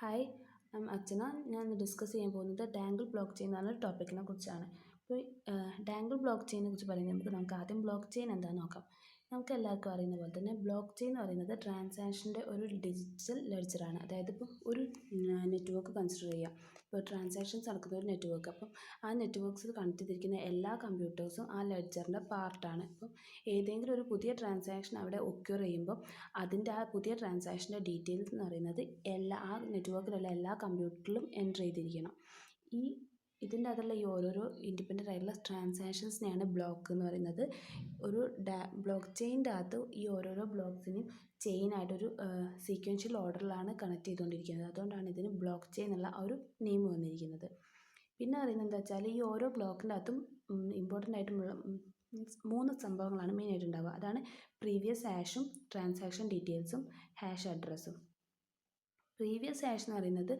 Hi, അർച്ചന. ഞാൻ ഇന്ന് discuss ചെയ്യാൻ പോകുന്നത് ഡാങ്കിൾ ബ്ലോക്ക് ചെയിൻ എന്ന ടോപ്പിക്കിനെ കുറിച്ചാണ്. അപ്പോൾ ഡാങ്കിൾ ബ്ലോക്ക് ചെയിനെ കുറിച്ച് പറയുന്നത് നമുക്ക് ആദ്യം ബ്ലോക്ക് ചെയിൻ എന്താണെന്ന് നോക്കാം. നമുക്ക് എല്ലാവർക്കും അറിയുന്ന പോലെ തന്നെ ബ്ലോക്ക് ചെയിൻ എന്ന് പറയുന്നത് ട്രാൻസാക്ഷൻ്റെ ഒരു ഡിജിറ്റൽ ലെഡ്ജറാണ്. അതായത് ഇപ്പോൾ ഒരു നെറ്റ്വർക്ക് കൺസിഡർ ചെയ്യാം. ഇപ്പോൾ ട്രാൻസാക്ഷൻസ് നടക്കുന്ന ഒരു നെറ്റ്വർക്ക്. അപ്പം ആ നെറ്റ്വർക്ക്സിൽ കണക്ട് ചെയ്തിരിക്കുന്ന എല്ലാ കമ്പ്യൂട്ടേഴ്സും ആ ലെഡ്ജറിൻ്റെ പാർട്ടാണ്. അപ്പം ഏതെങ്കിലും ഒരു പുതിയ ട്രാൻസാക്ഷൻ അവിടെ ഒക്യൂർ ചെയ്യുമ്പോൾ അതിൻ്റെ ആ പുതിയ ട്രാൻസാക്ഷൻ്റെ ഡീറ്റെയിൽസ് എന്ന് പറയുന്നത് ആ നെറ്റ്വർക്കിലുള്ള എല്ലാ കമ്പ്യൂട്ടറിലും എൻ്റർ ചെയ്തിരിക്കണം. ഇതിൻ്റെ അകത്തുള്ള ഈ ഓരോരോ ഇൻഡിപെൻഡൻ്റ് ആയിട്ടുള്ള ട്രാൻസാക്ഷൻസിനെയാണ് ബ്ലോക്ക് എന്ന് പറയുന്നത്. ഒരു ബ്ലോക്ക് ചെയിൻ്റെ അകത്ത് ഈ ഓരോരോ ബ്ലോക്സിനെയും ചെയിനായിട്ടൊരു സീക്വൻഷ്യൽ ഓർഡറിലാണ് കണക്ട് ചെയ്തുകൊണ്ടിരിക്കുന്നത്. അതുകൊണ്ടാണ് ഇതിന് ബ്ലോക്ക് ചെയിൻ എന്നുള്ള ആ ഒരു നെയിം വന്നിരിക്കുന്നത്. പിന്നെ അറിയുന്നത് എന്താ വെച്ചാൽ ഈ ഓരോ ബ്ലോക്കിൻ്റെ അകത്തും ഇമ്പോർട്ടൻ്റ് ആയിട്ടുള്ള മൂന്ന് സംഭവങ്ങളാണ് മെയിനായിട്ട് ഉണ്ടാവുക. അതാണ് പ്രീവിയസ് ഹാഷും ട്രാൻസാക്ഷൻ ഡീറ്റെയിൽസും ഹാഷ് അഡ്രസ്സും. പ്രീവിയസ് ഹാഷ് എന്ന് പറയുന്നത്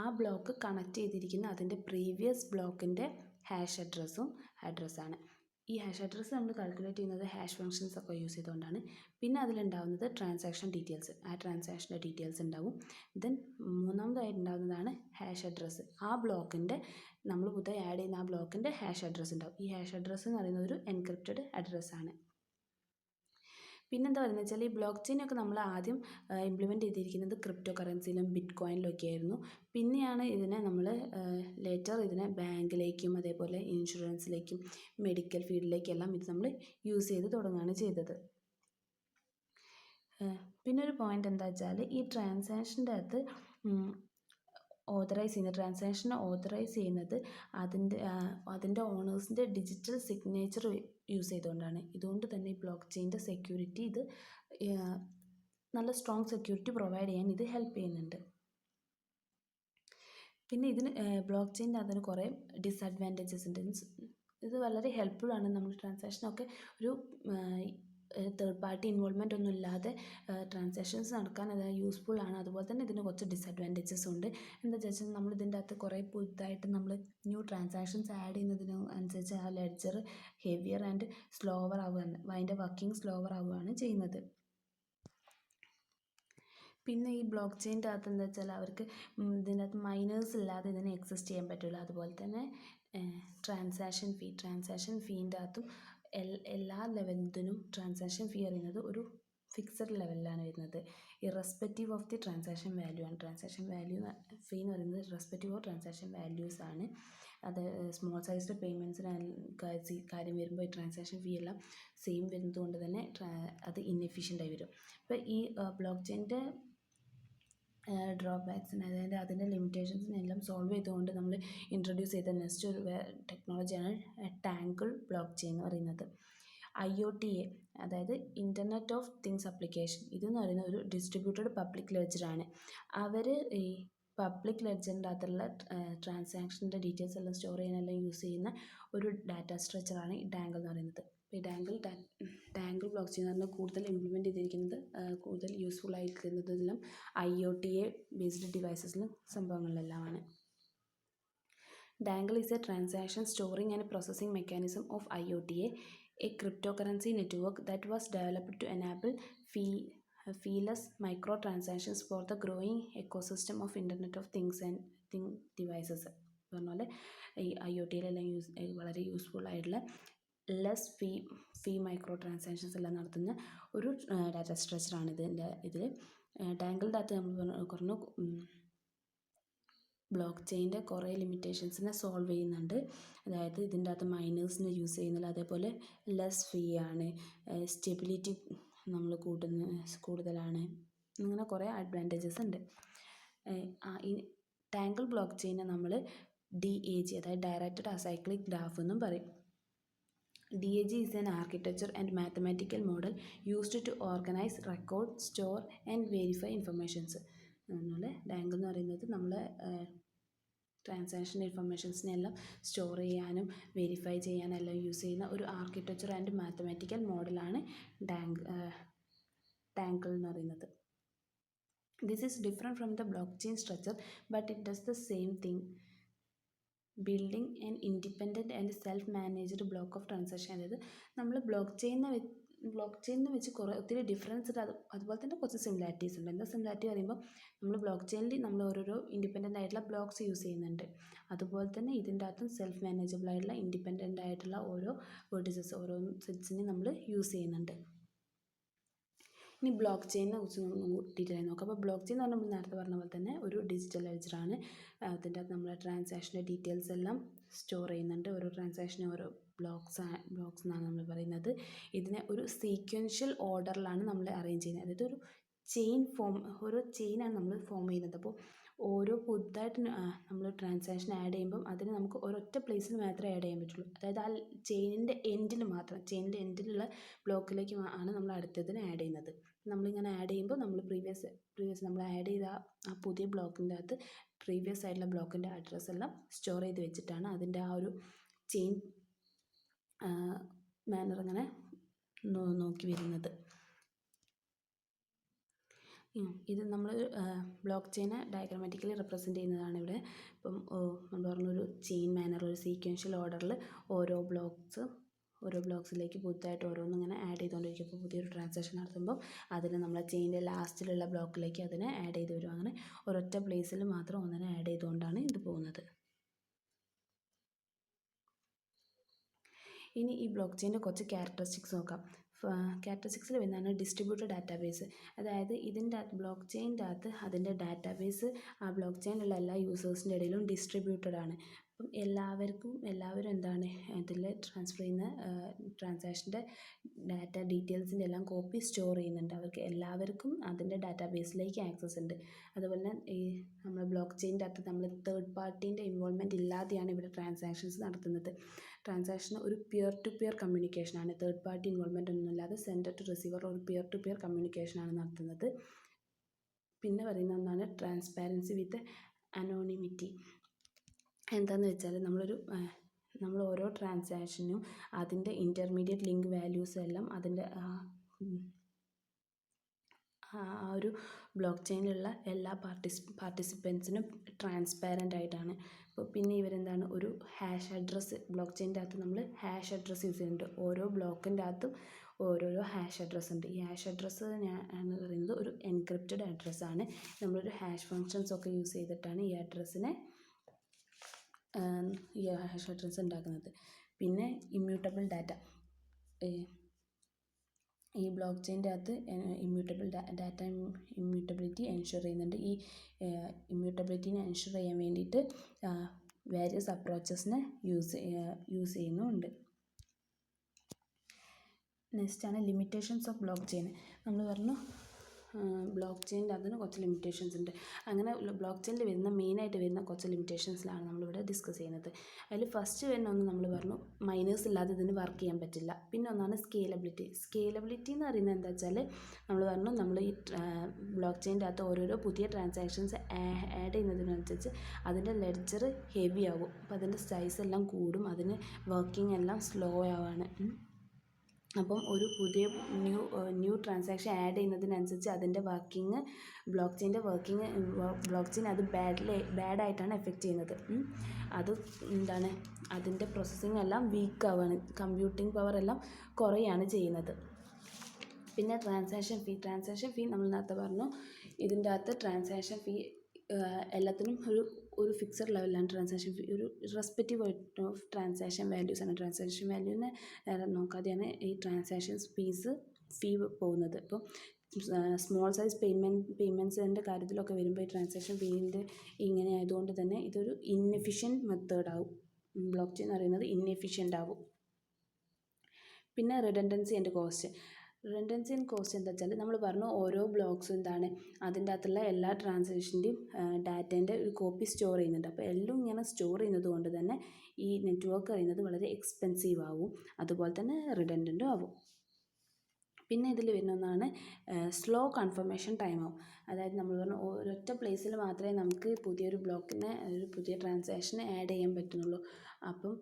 ആ ബ്ലോക്ക് കണക്ട് ചെയ്തിരിക്കുന്ന അതിൻ്റെ പ്രീവിയസ് ബ്ലോക്കിൻ്റെ ഹാഷ് അഡ്രസ്സാണ്. ഈ ഹാഷ് അഡ്രസ്സ് നമ്മൾ കാൽക്കുലേറ്റ് ചെയ്യുന്നത് ഹാഷ് ഫങ്ഷൻസ് ഒക്കെ യൂസ് ചെയ്തുകൊണ്ടാണ്. പിന്നെ അതിലുണ്ടാവുന്നത് ട്രാൻസാക്ഷൻ ഡീറ്റെയിൽസ്, ആ ട്രാൻസാക്ഷൻ്റെ ഡീറ്റെയിൽസ് ഉണ്ടാവും. ദെൻ മൂന്നാമതായിട്ട് ഉണ്ടാകുന്നതാണ് ഹാഷ് അഡ്രസ്സ്. ആ ബ്ലോക്കിൻ്റെ നമ്മൾ പുതിയ ആഡ് ചെയ്യുന്ന ആ ബ്ലോക്കിൻ്റെ ഹാഷ് അഡ്രസ്സ് ഉണ്ടാവും. ഈ ഹാഷ് അഡ്രസ്സ് എന്ന് പറയുന്നത് ഒരു എൻക്രിപ്റ്റഡ് അഡ്രസ്സാണ്. പിന്നെന്താ പറയുന്നത് വെച്ചാൽ ഈ ബ്ലോക്ക് ചെയിനൊക്കെ നമ്മൾ ആദ്യം ഇംപ്ലിമെൻറ്റ് ചെയ്തിരിക്കുന്നത് ക്രിപ്റ്റോ കറൻസിയിലും ബിറ്റ് കോയിനിലൊക്കെ ആയിരുന്നു. പിന്നെയാണ് ഇതിനെ നമ്മൾ ലേറ്റർ ഇതിനെ ബാങ്കിലേക്കും അതേപോലെ ഇൻഷുറൻസിലേക്കും മെഡിക്കൽ ഫീൽഡിലേക്കെല്ലാം ഇത് നമ്മൾ യൂസ് ചെയ്ത് തുടങ്ങുകയാണ് ചെയ്തത്. പിന്നെ ഒരു പോയിൻ്റ് എന്താ വെച്ചാൽ ഈ ട്രാൻസാക്ഷൻ്റെ അകത്ത് ട്രാൻസാക്ഷനെ ഓതറൈസ് ചെയ്യുന്നത് അതിൻ്റെ ഓണേഴ്സിൻ്റെ ഡിജിറ്റൽ സിഗ്നേച്ചർ യൂസ് ചെയ്തുകൊണ്ടാണ്. ഇതുകൊണ്ട് തന്നെ ഈ ബ്ലോക്ക് ചെയിൻ്റെ സെക്യൂരിറ്റി ഇത് നല്ല സ്ട്രോങ് സെക്യൂരിറ്റി പ്രൊവൈഡ് ചെയ്യാൻ ഇത് ഹെൽപ്പ് ചെയ്യുന്നുണ്ട്. പിന്നെ ഇതിന് ബ്ലോക്ക് ചെയിൻ്റെ അതിന് കുറേ ഡിസഡ്വാൻറ്റേജസ് ഉണ്ട്. ഇത് വളരെ ഹെൽപ്ഫുൾ ആണ്. നമ്മൾ ട്രാൻസാക്ഷനൊക്കെ ഒരു തേർഡ് പാർട്ടി ഇൻവോൾവ്മെൻ്റ് ഒന്നും ഇല്ലാതെ ട്രാൻസാക്ഷൻസ് നടക്കാൻ അത് യൂസ്ഫുൾ ആണ്. അതുപോലെ തന്നെ ഇതിന് കുറച്ച് ഡിസഡ്വാൻറ്റേജസ് ഉണ്ട്. എന്താ വെച്ചാൽ നമ്മൾ ഇതിൻ്റെ അകത്ത് കുറേ പുതുതായിട്ട് നമ്മൾ ന്യൂ ട്രാൻസാക്ഷൻസ് ആഡ് ചെയ്യുന്നതിന് അനുസരിച്ച് ആ ലെഡ്ജർ ഹെവിയർ ആൻഡ് സ്ലോവർ ആവുകയാണ്, അതിൻ്റെ വർക്കിംഗ് സ്ലോവർ ആവുകയാണ് ചെയ്യുന്നത്. പിന്നെ ഈ ബ്ലോക്ക് ചെയിൻ്റെ അകത്ത് എന്താ വെച്ചാൽ അവർക്ക് ഇതിൻ്റെ അകത്ത് മൈനേഴ്സ് ഇല്ലാതെ ഇതിനെ എക്സിസ്റ്റ് ചെയ്യാൻ പറ്റില്ല. അതുപോലെ തന്നെ ട്രാൻസാക്ഷൻ ഫീൻ്റെ അകത്തും എല്ലാ ലെവലിനും ട്രാൻസാക്ഷൻ ഫീ അറിയുന്നത് ഒരു ഫിക്സഡ് ലെവലിലാണ് വരുന്നത്. Irrespective of the transaction value ആണ്. ട്രാൻസാക്ഷൻ വാല്യൂ ഫീ എന്ന് പറയുന്നത് ഇറസ്പെക്റ്റീവ് ഓഫ് ട്രാൻസാക്ഷൻ വാല്യൂസ് ആണ്. അത് സ്മോൾ സൈസ്ഡ് പേയ്മെൻറ്റ്സിന് കാര്യം വരുമ്പോൾ ഈ ട്രാൻസാക്ഷൻ ഫീ എല്ലാം സെയിം വരുന്നത് കൊണ്ട് തന്നെ അത് ഇന്നെഫിഷ്യൻ്റായി വരും. ഇപ്പോൾ ഈ ബ്ലോക്ക് ചെയിൻ്റെ ഡ്രോബാക്സിന് അതായത് അതിൻ്റെ ലിമിറ്റേഷൻസിനെല്ലാം സോൾവ് ചെയ്തുകൊണ്ട് നമ്മൾ ഇൻട്രൊഡ്യൂസ് ചെയ്ത നെക്സ്റ്റ് ഒരു ടെക്നോളജിയാണ് ടാങ്കിൾ ബ്ലോക്ക് ചെയിൻ എന്ന് പറയുന്നത്. IoTA അതായത് ഇൻ്റർനെറ്റ് ഓഫ് തിങ്സ് ആപ്ലിക്കേഷൻ ഇതെന്ന് പറയുന്ന ഒരു ഡിസ്ട്രിബ്യൂട്ടഡ് പബ്ലിക് ലെഡ്ജറാണ്. അവർ ഈ പബ്ലിക് ലെഡ്ജറിൻ്റെ അകത്തുള്ള ട്രാൻസാക്ഷൻ്റെ ഡീറ്റെയിൽസ് എല്ലാം സ്റ്റോർ ചെയ്യാനെല്ലാം യൂസ് ചെയ്യുന്ന ഒരു ഡാറ്റ സ്ട്രക്ചറാണ് ഈ ഡാങ്കിൾ എന്ന് പറയുന്നത്. ഈ ഡാങ്കിൾ ബ്ലോക്ക് ചെയിൻ എന്ന് പറഞ്ഞാൽ കൂടുതൽ ഇംപ്ലിമെൻറ്റ് ചെയ്തിരിക്കുന്നത് കൂടുതൽ യൂസ്ഫുൾ ആയിരിക്കുന്നതെല്ലാം IoTA ബേസ്ഡ് ഡിവൈസസിലും സംഭവങ്ങളിലെല്ലാമാണ്. Dangle is a transaction storing and processing mechanism of IoTA, a cryptocurrency network that was developed to enable feeless microtransactions for the growing ecosystem of Internet of Things and Thing devices. പറഞ്ഞ ഈ IoTയിലെല്ലാം വളരെ useful ആയിട്ടുള്ള less ഫീ micro transactions എല്ലാം നടത്തുന്ന ഒരു data സ്ട്രക്ചറാണ് ഇതിൽ ടാങ്കിളിൻ്റെ അകത്ത് നമ്മൾ പറഞ്ഞു ബ്ലോക്ക് ചെയിൻ്റെ കുറേ ലിമിറ്റേഷൻസിനെ സോൾവ് ചെയ്യുന്നുണ്ട്. അതായത് ഇതിൻ്റെ അകത്ത് മൈനേഴ്സിനെ യൂസ് ചെയ്യുന്നില്ല, അതേപോലെ ലെസ് ഫീ ആണ്, സ്റ്റെബിലിറ്റി നമ്മൾ കൂടുതലാണ്, അങ്ങനെ കുറേ അഡ്വാൻറ്റേജസ് ഉണ്ട്. ഈ ടാങ്കിൾ ബ്ലോക്ക് ചെയിനെ നമ്മൾ DAG അതായത് ഡയറക്റ്റഡ് അസൈക്ലിക് ഗ്രാഫ് എന്നും പറയും. DAG is an architecture and mathematical model used to organize, record, store and verify informations. അതുപോലെ ഡാങ്കിൾ എന്ന് പറയുന്നത് നമ്മൾ ട്രാൻസാക്ഷൻ ഇൻഫർമേഷൻസിനെല്ലാം സ്റ്റോർ ചെയ്യാനും വെരിഫൈ ചെയ്യാനെല്ലാം യൂസ് ചെയ്യുന്ന ഒരു ആർക്കിടെക്ചർ ആൻഡ് മാത്തമാറ്റിക്കൽ മോഡലാണ് ടാങ്കിൾ എന്ന് പറയുന്നത്. This is different from the block chain structure but it does the same thing, building and independent and self managed block of transaction. അതായത് നമ്മൾ block ചെയിനെ block ചെയിനിനെ വെച്ച് ഒത്തിരി difference ഉണ്ട്. അതുപോലെ തന്നെ കുറച്ച് സിമിലാരിറ്റീസ് ഉണ്ട്. എന്താ സിമിലാരിറ്റി പറയുമ്പോൾ നമ്മൾ ബ്ലോക്ക് ചെയിനിൽ നമ്മൾ ഓരോരോ ഇൻഡിപെൻഡൻ്റ് ആയിട്ടുള്ള ബ്ലോക്സ് യൂസ് ചെയ്യുന്നുണ്ട്. അതുപോലെ തന്നെ ഇതിൻ്റെ അകത്തും സെൽഫ് മാനേജബിൾ ആയിട്ടുള്ള ഇൻഡിപെൻഡൻ്റ് ആയിട്ടുള്ള ഓരോ വെർട്ടിസസ് ഓരോ സെറ്റ്സിനെ നമ്മൾ യൂസ് ചെയ്യുന്നുണ്ട്. ഇനി ബ്ലോക്ക് ചെയിനിനെ കുറിച്ച് ഡീറ്റെയിൽ ആയി നോക്കാം. അപ്പോൾ ബ്ലോക്ക് ചെയിൻ എന്ന് പറഞ്ഞാൽ നമ്മൾ നേരത്തെ പറഞ്ഞ പോലെ തന്നെ ഒരു ഡിജിറ്റൽ ലെഡ്ജറാണ്. അതിൻ്റെ അകത്ത് നമ്മളെ ട്രാൻസാക്ഷൻ്റെ ഡീറ്റെയിൽസ് എല്ലാം സ്റ്റോർ ചെയ്യുന്നുണ്ട്. ഓരോ ട്രാൻസാക്ഷനും ഓരോ ബ്ലോക്സ് എന്നാണ് നമ്മൾ പറയുന്നത്. ഇതിനെ ഒരു സീക്വൻഷ്യൽ ഓർഡറിലാണ് നമ്മൾ അറേഞ്ച് ചെയ്യുന്നത്. അതായത് ഒരു ചെയിൻ ഓരോ ചെയിനാണ് നമ്മൾ ഫോം ചെയ്യുന്നത്. അപ്പോൾ ഓരോ പുതുതായിട്ട് നമ്മൾ ട്രാൻസാക്ഷൻ ആഡ് ചെയ്യുമ്പം അതിന് നമുക്ക് ഒരൊറ്റ പ്ലേസിൽ മാത്രമേ ആഡ് ചെയ്യാൻ പറ്റുള്ളൂ. അതായത് ആ ചെയിനിൻ്റെ എൻഡിൽ മാത്രം, ചെയിനിൻ്റെ എൻഡിലുള്ള ബ്ലോക്കിലേക്ക് ആണ് നമ്മൾ അടുത്തതിന് ആഡ് ചെയ്യുന്നത്. നമ്മളിങ്ങനെ ആഡ് ചെയ്യുമ്പോൾ നമ്മൾ പ്രീവിയസ് നമ്മൾ ആഡ് ചെയ്ത ആ പുതിയ ബ്ലോക്കിൻ്റെ അകത്ത് പ്രീവിയസ് ആയിട്ടുള്ള ബ്ലോക്കിൻ്റെ അഡ്രസ്സ് എല്ലാം സ്റ്റോർ ചെയ്ത് വെച്ചിട്ടാണ് അതിൻ്റെ ആ ഒരു ചെയിൻ മാനർ അങ്ങനെ നോക്കി വരുന്നത്. ഇത് നമ്മൾ ബ്ലോക്ക് ചെയിനെ ഡയഗ്രാമാറ്റിക്കലി റെപ്രസെൻറ്റ് ചെയ്യുന്നതാണ് ഇവിടെ. ഇപ്പം നമ്മൾ പറഞ്ഞൊരു ചെയിൻ മാനർ ഒരു സീക്വൻഷ്യൽ ഓർഡറിൽ ഓരോ ബ്ലോക്സിലേക്ക് പുതുതായിട്ട് ഓരോന്നും ഇങ്ങനെ ആഡ് ചെയ്തുകൊണ്ടിരിക്കും. അപ്പോൾ പുതിയൊരു ട്രാൻസാക്ഷൻ നടത്തുമ്പോൾ അതിന് നമ്മൾ ചെയിൻ്റെ ലാസ്റ്റിലുള്ള ബ്ലോക്കിലേക്ക് അതിനെ ആഡ് ചെയ്ത് വരും. അങ്ങനെ ഒരൊറ്റ പ്ലേസിൽ മാത്രം ഒന്നിനെ ആഡ് ചെയ്തുകൊണ്ടാണ് ഇത് പോകുന്നത്. ഇനി ഈ ബ്ലോക്ക് ചെയിൻ്റെ കുറച്ച് ക്യാരക്ടറിസ്റ്റിക്സ് നോക്കാം. ക്യാരക്ടറിസ്റ്റിക്സിൽ വരുന്നതാണ് ഡിസ്ട്രിബ്യൂട്ടഡ് ഡാറ്റാബേസ്. അതായത് ഇതിൻ്റെ ബ്ലോക്ക് ചെയിൻ്റെ അകത്ത് അതിൻ്റെ ഡാറ്റാബേസ് ആ ബ്ലോക്ക് ചെയിനിലുള്ള എല്ലാ യൂസേഴ്സിൻ്റെ ഇടയിലും ഡിസ്ട്രിബ്യൂട്ടഡ് ആണ്. അപ്പം എല്ലാവരും എന്താണ് ഇതിൽ ട്രാൻസ്ഫർ ചെയ്യുന്ന ട്രാൻസാക്ഷൻ്റെ ഡീറ്റെയിൽസിൻ്റെ എല്ലാം കോപ്പി സ്റ്റോർ ചെയ്യുന്നുണ്ട്. അവർക്ക് എല്ലാവർക്കും അതിൻ്റെ ഡാറ്റാബേസിലേക്ക് ആക്സസ് ഉണ്ട്. അതുപോലെ തന്നെ ഈ നമ്മുടെ ബ്ലോക്ക് ചെയിൻ്റെ അകത്ത് നമ്മൾ തേർഡ് പാർട്ടീൻ്റെ ഇൻവോൾവ്മെൻറ്റ് ഇല്ലാതെയാണ് ഇവിടെ ട്രാൻസാക്ഷൻസ് നടത്തുന്നത്. ട്രാൻസാക്ഷൻ ഒരു പിയർ ടു പിയർ കമ്മ്യൂണിക്കേഷനാണ്. തേർഡ് പാർട്ടി ഇൻവോൾവ്മെൻ്റ് ഒന്നുമില്ലാതെ സെൻഡർ ടു റിസീവർ ഒരു പിയർ ടു പിയർ കമ്മ്യൂണിക്കേഷനാണ് നടത്തുന്നത്. പിന്നെ പറയുന്ന ഒന്നാണ് ട്രാൻസ്പാരൻസി വിത്ത് അനോണിമിറ്റി. എന്താണെന്ന് വെച്ചാൽ നമ്മൾ ഓരോ ട്രാൻസാക്ഷനും അതിൻ്റെ ഇൻ്റർമീഡിയറ്റ് ലിങ്ക് വാല്യൂസ് എല്ലാം അതിൻ്റെ ആ ഒരു ബ്ലോക്ക് ചെയിനിലുള്ള എല്ലാ പാർട്ടിസിപ്പൻസിനും ട്രാൻസ്പാരൻ്റ് ആയിട്ടാണ്. അപ്പോൾ പിന്നെ ഇവരെന്താണ് ഒരു ഹാഷ് അഡ്രസ്സ് ബ്ലോക്ക് ചെയിൻ്റെ അകത്ത് നമ്മൾ ഹാഷ് അഡ്രസ്സ് യൂസ് ചെയ്യുന്നുണ്ട്. ഓരോ ബ്ലോക്കിൻ്റെ അകത്തും ഓരോരോ ഹാഷ് അഡ്രസ്സ് ഉണ്ട്. ഈ ഹാഷ് അഡ്രസ്സ് എന്ന് പറയുന്നത് ഒരു എൻക്രിപ്റ്റഡ് അഡ്രസ്സാണ്. നമ്മളൊരു ഹാഷ് ഫങ്ഷൻസ് ഒക്കെ യൂസ് ചെയ്തിട്ടാണ് ഈ ഹാഷ് അഡ്രസ്സ് ഉണ്ടാക്കുന്നത്. പിന്നെ ഇമ്മ്യൂട്ടബിൾ ഡാറ്റ. ഈ ബ്ലോക്ക് ചെയിൻ്റെ അകത്ത് ഡാറ്റ ഇമ്മ്യൂട്ടബിലിറ്റി എൻഷുർ ചെയ്യുന്നുണ്ട്. ഈ ഇമ്മ്യൂട്ടബിലിറ്റിനെ എൻഷുർ ചെയ്യാൻ വേണ്ടിയിട്ട് വേരിയസ് അപ്രോച്ചസിനെ യൂസ് ചെയ്യുന്നുമുണ്ട്. നെക്സ്റ്റ് ആണ് ലിമിറ്റേഷൻസ് ഓഫ് ബ്ലോക്ക് ചെയിൻ. നമ്മൾ പറഞ്ഞു ബ്ലോക്ക് ചെയിൻ്റെ അതിന് കുറച്ച് ലിമിറ്റേഷൻസ് ഉണ്ട്. അങ്ങനെ ബ്ലോക്ക് ചെയിനിൽ മെയിനായിട്ട് വരുന്ന കുറച്ച് ലിമിറ്റേഷൻസിലാണ് നമ്മളിവിടെ ഡിസ്കസ് ചെയ്യുന്നത്. അതിൽ ഫസ്റ്റ് വരുന്ന ഒന്ന് നമ്മൾ പറഞ്ഞു മൈനേഴ്സ് ഇല്ലാതെ ഇതിന് വർക്ക് ചെയ്യാൻ പറ്റില്ല. പിന്നെ ഒന്നാണ് സ്കേലബിലിറ്റി എന്ന് പറയുന്നത് എന്താ വെച്ചാൽ നമ്മൾ പറഞ്ഞു നമ്മൾ ഈ ബ്ലോക്ക് ചെയിൻ്റെ അകത്ത് ഓരോരോ പുതിയ ട്രാൻസാക്ഷൻസ് ആഡ് ചെയ്യുന്നതിനനുസരിച്ച് അതിൻ്റെ ലെഡ്ജർ ഹെവി ആകും. അപ്പോൾ അതിൻ്റെ സൈസ് എല്ലാം കൂടും, അതിന് വർക്കിംഗ് എല്ലാം സ്ലോ ആവാണ്. അപ്പം ഒരു പുതിയ ന്യൂ ട്രാൻസാക്ഷൻ ആഡ് ചെയ്യുന്നതിനനുസരിച്ച് അതിൻ്റെ ബ്ലോക്ക് ചെയിൻ അത് ബാഡായിട്ടാണ് എഫക്റ്റ് ചെയ്യുന്നത്. അത് എന്താണ് അതിൻ്റെ പ്രോസസ്സിങ് എല്ലാം വീക്ക് ആവുകയാണ്, കമ്പ്യൂട്ടിംഗ് പവർ എല്ലാം കുറയാണ് ചെയ്യുന്നത്. പിന്നെ ട്രാൻസാക്ഷൻ ഫീ നമ്മൾ നേരത്തെ പറഞ്ഞു. ഇതിൻ്റെ അകത്ത് ട്രാൻസാക്ഷൻ ഫീ എല്ലാത്തിനും ഒരു ഫിക്സഡ് ലെവലിലാണ് ട്രാൻസാക്ഷൻ ഫീ. ഒരു റെസ്പെക്റ്റീവ് ഓഫ് ട്രാൻസാക്ഷൻ വാല്യൂസ് ആണ്. ട്രാൻസാക്ഷൻ വാല്യൂവിനെ നോക്കാതെയാണ് ഈ ട്രാൻസാക്ഷൻ ഫീ പോകുന്നത്. ഇപ്പോൾ സ്മോൾ സൈസ് പേയ്മെൻറ്റ്സിൻ്റെ കാര്യത്തിലൊക്കെ വരുമ്പോൾ ഈ ട്രാൻസാക്ഷൻ ഫീൻ്റെ ഇങ്ങനെ ആയതുകൊണ്ട് തന്നെ ഇതൊരു ഇൻഎഫിഷ്യൻറ്റ് മെത്തേഡാവും. ബ്ലോക്ക് ചെയിൻ എന്ന് പറയുന്നത് ഇൻഎഫിഷ്യൻ്റ് ആവും. പിന്നെ റിഡൻഡൻസി ആൻഡ് കോസ്റ്റ് എന്താ വെച്ചാൽ നമ്മൾ പറഞ്ഞു ഓരോ ബ്ലോക്സും എന്താണ് അതിൻ്റെ അകത്തുള്ള എല്ലാ ട്രാൻസാക്ഷൻ്റെയും ഡാറ്റേൻ്റെ ഒരു കോപ്പി സ്റ്റോർ ചെയ്യുന്നുണ്ട്. അപ്പോൾ എല്ലാം ഇങ്ങനെ സ്റ്റോർ ചെയ്യുന്നത് കൊണ്ട് തന്നെ ഈ നെറ്റ്വർക്ക് പറയുന്നത് വളരെ എക്സ്പെൻസീവ് ആവും, അതുപോലെ തന്നെ റിഡൻഡൻറ്റും ആവും. പിന്നെ ഇതിൽ വരുന്ന ഒന്നാണ് സ്ലോ കൺഫർമേഷൻ ടൈം ആവും. അതായത് നമ്മൾ പറഞ്ഞു ഒരൊറ്റ പ്ലേസിൽ മാത്രമേ നമുക്ക് പുതിയൊരു പുതിയ ട്രാൻസാക്ഷനെ ആഡ് ചെയ്യാൻ പറ്റുന്നുള്ളൂ. അപ്പം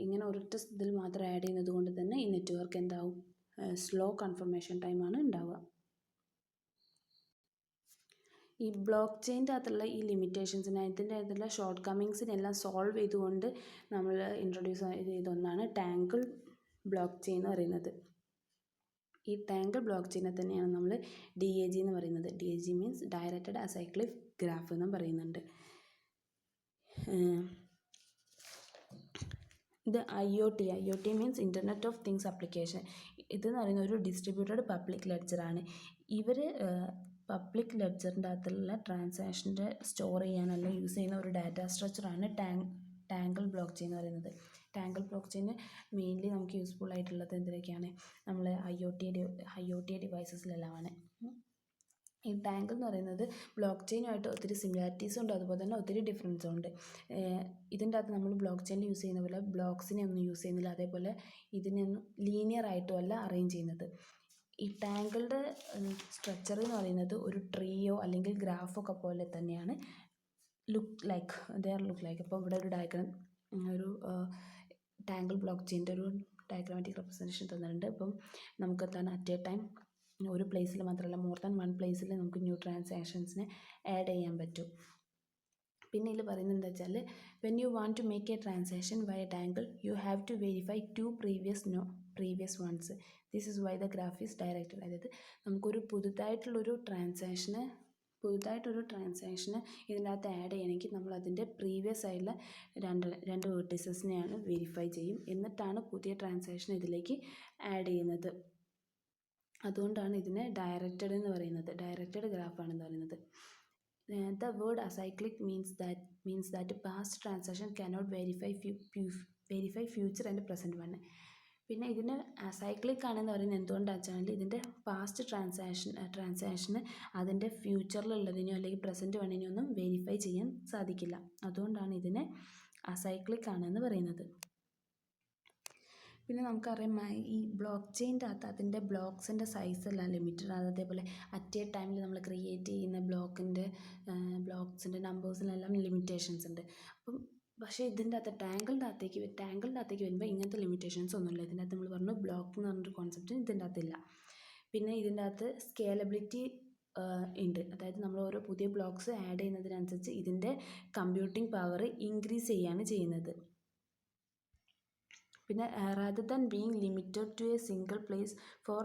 ഇങ്ങനെ ഒരൊറ്റ ഇതിൽ മാത്രം ആഡ് ചെയ്യുന്നത് കൊണ്ട് തന്നെ ഈ നെറ്റ്വർക്ക് എന്താവും സ്ലോ കൺഫർമേഷൻ ടൈമാണ് ഉണ്ടാവുക. ഈ ബ്ലോക്ക് ചെയിൻ്റെ അകത്തുള്ള ഈ ലിമിറ്റേഷൻസിന് ഇതിൻ്റെ അകത്തുള്ള ഷോർട്ട് കമ്മിങ്സിനെല്ലാം സോൾവ് ചെയ്തുകൊണ്ട് നമ്മൾ ഇൻട്രൊഡ്യൂസ് ചെയ്ത ഒന്നാണ് ടാങ്കിൾ ബ്ലോക്ക് ചെയിൻ എന്ന് പറയുന്നത്. ഈ ടാങ്കിൾ ബ്ലോക്ക് ചെയിനെ തന്നെയാണ് നമ്മൾ DAG എന്ന് പറയുന്നത്. DAG means directed acyclic graph എന്നും പറയുന്നുണ്ട്. ഇത് IoT means internet of things application. ഇതെന്ന് പറയുന്ന ഒരു ഡിസ്ട്രിബ്യൂട്ടഡ് പബ്ലിക് ലെഡ്ജറാണ്. ഇവർ പബ്ലിക് ലെഡ്ജറിൻ്റെ അകത്തുള്ള ട്രാൻസാക്ഷൻ്റെ സ്റ്റോർ ചെയ്യാനെല്ലാം യൂസ് ചെയ്യുന്ന ഒരു ഡാറ്റാ സ്ട്രക്ചറാണ് ടാങ്കിൾ ബ്ലോക്ക് ചെയിൻ എന്ന് പറയുന്നത്. ടാങ്കിൾ ബ്ലോക്ക് ചെയിൻ മെയിൻലി നമുക്ക് യൂസ്ഫുൾ ആയിട്ടുള്ളത് എന്തിനൊക്കെയാണ്? നമ്മൾ IoT ഡിവൈസസിലെല്ലാമാണ്. ഈ ടാങ്കിൾ എന്ന് പറയുന്നത് ബ്ലോക്ക് ചെയിനുമായിട്ട് ഒത്തിരി സിമിലാരിറ്റീസും ഉണ്ട്, അതുപോലെ തന്നെ ഒത്തിരി ഡിഫറൻസും ഉണ്ട്. ഇതിൻ്റെ അകത്ത് നമ്മൾ ബ്ലോക്ക് ചെയിനിൽ യൂസ് ചെയ്യുന്ന പോലെ ബ്ലോക്സിനെ ഒന്നും യൂസ് ചെയ്യുന്നില്ല, അതേപോലെ ഇതിനൊന്നും ലീനിയർ ആയിട്ടും അല്ല അറേഞ്ച് ചെയ്യുന്നത്. ഈ ടാങ്കിളുടെ സ്ട്രക്ചർ എന്ന് പറയുന്നത് ഒരു ട്രീയോ അല്ലെങ്കിൽ ഗ്രാഫൊക്കെ പോലെ തന്നെയാണ് ലുക്ക് ലൈക്ക്. അപ്പോൾ ഇവിടെ ഒരു ഡയഗ്രാം, ഒരു ടാങ്കിൾ ബ്ലോക്ക് ചെയിൻ്റെ ഒരു ഡയഗ്രാമാറ്റിക് റെപ്രസെൻറ്റേഷൻ തന്നിട്ടുണ്ട്. അപ്പം നമുക്ക് എന്താണ് അറ്റ് എ ടൈം ഒരു പ്ലേസിൽ മാത്രമല്ല മോർ ദാൻ വൺ പ്ലേസിൽ നമുക്ക് ന്യൂ ട്രാൻസാക്ഷൻസിനെ ആഡ് ചെയ്യാൻ പറ്റും. പിന്നെ ഇതിൽ പറയുന്നത് എന്താ വെച്ചാൽ, when you want to make a transaction why tangle you have to verify 2 previous ones. This is why the graph is directed. അതായത് നമുക്കൊരു പുതുതായിട്ടൊരു ട്രാൻസാക്ഷന് ഇതിൻ്റെ അകത്ത് ആഡ് ചെയ്യണമെങ്കിൽ നമ്മൾ അതിൻ്റെ പ്രീവിയസ് ആയിട്ടുള്ള രണ്ട് വേർട്ടിസസിനെയാണ് വെരിഫൈ ചെയ്യും, എന്നിട്ടാണ് പുതിയ ട്രാൻസാക്ഷൻ ഇതിലേക്ക് ആഡ് ചെയ്യുന്നത്. അതുകൊണ്ടാണ് ഇതിനെ ഡയറക്റ്റഡ് എന്ന് പറയുന്നത്, ഡയറക്റ്റഡ് ഗ്രാഫാണെന്ന് പറയുന്നത്. The word acyclic means that past transaction cannot verify future and present one. പിന്നെ ഇതിന് അസൈക്ലിക് ആണെന്ന് പറയുന്നത് എന്തുകൊണ്ടാണെന്ന് വെച്ചാൽ ഇതിൻ്റെ പാസ്റ്റ് ട്രാൻസാക്ഷന് അതിൻ്റെ ഫ്യൂച്ചറിലുള്ളതിനോ അല്ലെങ്കിൽ പ്രസൻറ്റ് വണ്ണിനോ ഒന്നും വെരിഫൈ ചെയ്യാൻ സാധിക്കില്ല. അതുകൊണ്ടാണ് ഇതിനെ അസൈക്ലിക് ആണെന്ന് പറയുന്നത്. പിന്നെ നമുക്കറിയാം ഈ ബ്ലോക്ക് ചെയിൻ്റെ അകത്ത് അതിൻ്റെ ബ്ലോക്സിൻ്റെ സൈസ് എല്ലാം ലിമിറ്റഡ് ആണ്. അതേപോലെ അറ്റ് എ ടൈമിൽ നമ്മൾ ക്രിയേറ്റ് ചെയ്യുന്ന ബ്ലോക്സിൻ്റെ നമ്പേഴ്സിനെല്ലാം ലിമിറ്റേഷൻസ് ഉണ്ട്. പക്ഷേ ഇതിൻ്റെ അകത്ത് ടാങ്കിളിൻ്റെ അകത്തേക്ക് വരുമ്പോൾ ഇങ്ങനത്തെ ലിമിറ്റേഷൻസ് ഒന്നുമില്ല. ഇതിൻ്റെ അകത്ത് നമ്മൾ പറഞ്ഞു ബ്ലോക്ക് എന്ന് പറഞ്ഞൊരു കോൺസെപ്റ്റ് ഇതിൻ്റെ അകത്തില്ല. പിന്നെ ഇതിൻ്റെ അകത്ത് സ്കേലബിലിറ്റി ഉണ്ട്. അതായത് നമ്മൾ ഓരോ പുതിയ ബ്ലോക്സ് ആഡ് ചെയ്യുന്നതിനനുസരിച്ച് ഇതിൻ്റെ കമ്പ്യൂട്ടിംഗ് പവർ ഇൻക്രീസ് ചെയ്യാണ് ചെയ്യുന്നത്. പിന്നെ rather than being limited to a single place for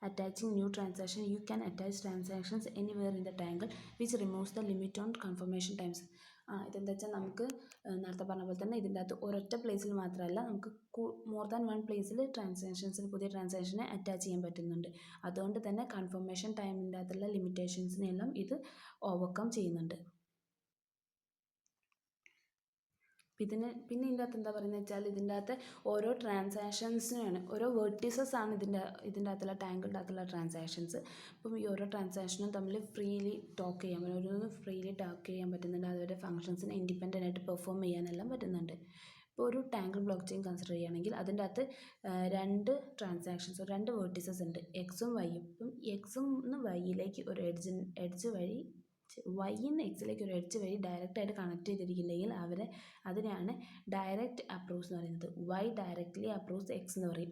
attaching new transaction, you can attach transactions anywhere in the tangle, which removes the limit on confirmation times. ഇതെന്താ വെച്ചാൽ നമുക്ക് നേരത്തെ പറഞ്ഞ പോലെ തന്നെ ഇതിൻ്റെ അകത്ത് ഒരൊറ്റ പ്ലേസിൽ മാത്രമല്ല നമുക്ക് മോർ ദാൻ വൺ പ്ലേസിൽ പുതിയ ട്രാൻസാക്ഷനെ അറ്റാച്ച് ചെയ്യാൻ പറ്റുന്നുണ്ട്. അതുകൊണ്ട് തന്നെ കൺഫർമേഷൻ ടൈമിൻ്റെ അകത്തുള്ള ലിമിറ്റേഷൻസിനെല്ലാം ഇത് ഓവർകം ചെയ്യുന്നുണ്ട്. പിന്നെ ഇതിൻ്റെ അകത്ത് എന്താ പറയുന്നത് വെച്ചാൽ ഇതിൻ്റെ അകത്ത് ഓരോ ട്രാൻസാക്ഷൻസിനാണ് ഓരോ വേർട്ടിസസ് ആണ് ഇതിൻ്റെ അകത്തുള്ള ടാങ്കിളിൻ്റെ അകത്തുള്ള ട്രാൻസാക്ഷൻസ്. അപ്പം ഈ ഓരോ ട്രാൻസാക്ഷനും തമ്മിൽ ഫ്രീലി ടോക്ക് ചെയ്യാൻ പറ്റുന്നുണ്ട്. അതുപോലെ ഫങ്ഷൻസിനെ ഇൻഡിപെൻഡൻ്റ് ആയിട്ട് പെർഫോം ചെയ്യാനെല്ലാം പറ്റുന്നുണ്ട്. ഇപ്പോൾ ഒരു ടാങ്കിൾ ബ്ലോക്ക് ചെയിൻ കൺസിഡർ ചെയ്യുകയാണെങ്കിൽ അതിൻ്റെ അകത്ത് രണ്ട് വേർട്ടിസസ് ഉണ്ട്, എക്സും വൈയും. അപ്പം എക്സും വൈയിലേക്ക് ഒരു എഡ്ജ് വഴി വൈന്ന് എക്സിലേക്ക് ഒരു എഡ്ജ് വഴി ഡയറക്റ്റായിട്ട് കണക്ട് ചെയ്തിരിക്കില്ലെങ്കിൽ അതിനെയാണ് ഡയറക്റ്റ് അപ്രോച്ച് എന്ന് പറയുന്നത്. വൈ ഡയറക്റ്റ്ലി അപ്രോച്ച് എക്സ് എന്ന് പറയും.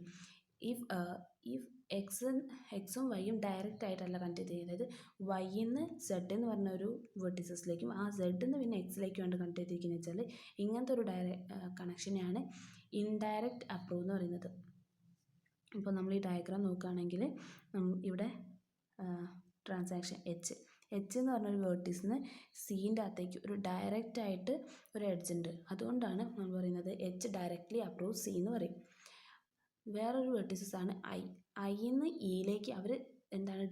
ഇഫ് എക്സും വൈയും ഡയറക്റ്റ് ആയിട്ടല്ല കണക്ട് ചെയ്തിരിക്കുന്നത്, അതായത് വൈന്ന് സെഡ് എന്ന് പറഞ്ഞ ഒരു വെർട്ടിസസിലേക്കും ആ സെഡിന്ന് പിന്നെ എക്സിലേക്കുമാണ് കണക്ട് ചെയ്തിരിക്കുന്നത് വെച്ചാൽ ഇങ്ങനത്തെ ഒരു കണക്ഷനെയാണ് ഇൻഡയറക്റ്റ് അപ്രോച്ച് എന്ന് പറയുന്നത്. ഇപ്പോൾ നമ്മൾ ഈ ഡയഗ്രാം നോക്കുകയാണെങ്കിൽ ഇവിടെ ട്രാൻസാക്ഷൻ എച്ച് എന്ന് പറഞ്ഞൊരു വേർട്ടിസിന് സീൻ്റെ അകത്തേക്ക് ഒരു ഡയറക്റ്റ് ആയിട്ട് ഒരു എഡ്ജ് ഉണ്ട്. അതുകൊണ്ടാണ് നമ്മൾ പറയുന്നത് എച്ച് ഡയറക്റ്റ്ലി അപ്രോച്ച് സി എന്ന് പറയും. വേറൊരു വേർട്ടിസസ് ആണ് ഐന്ന് ഇയിലേക്ക് അവർ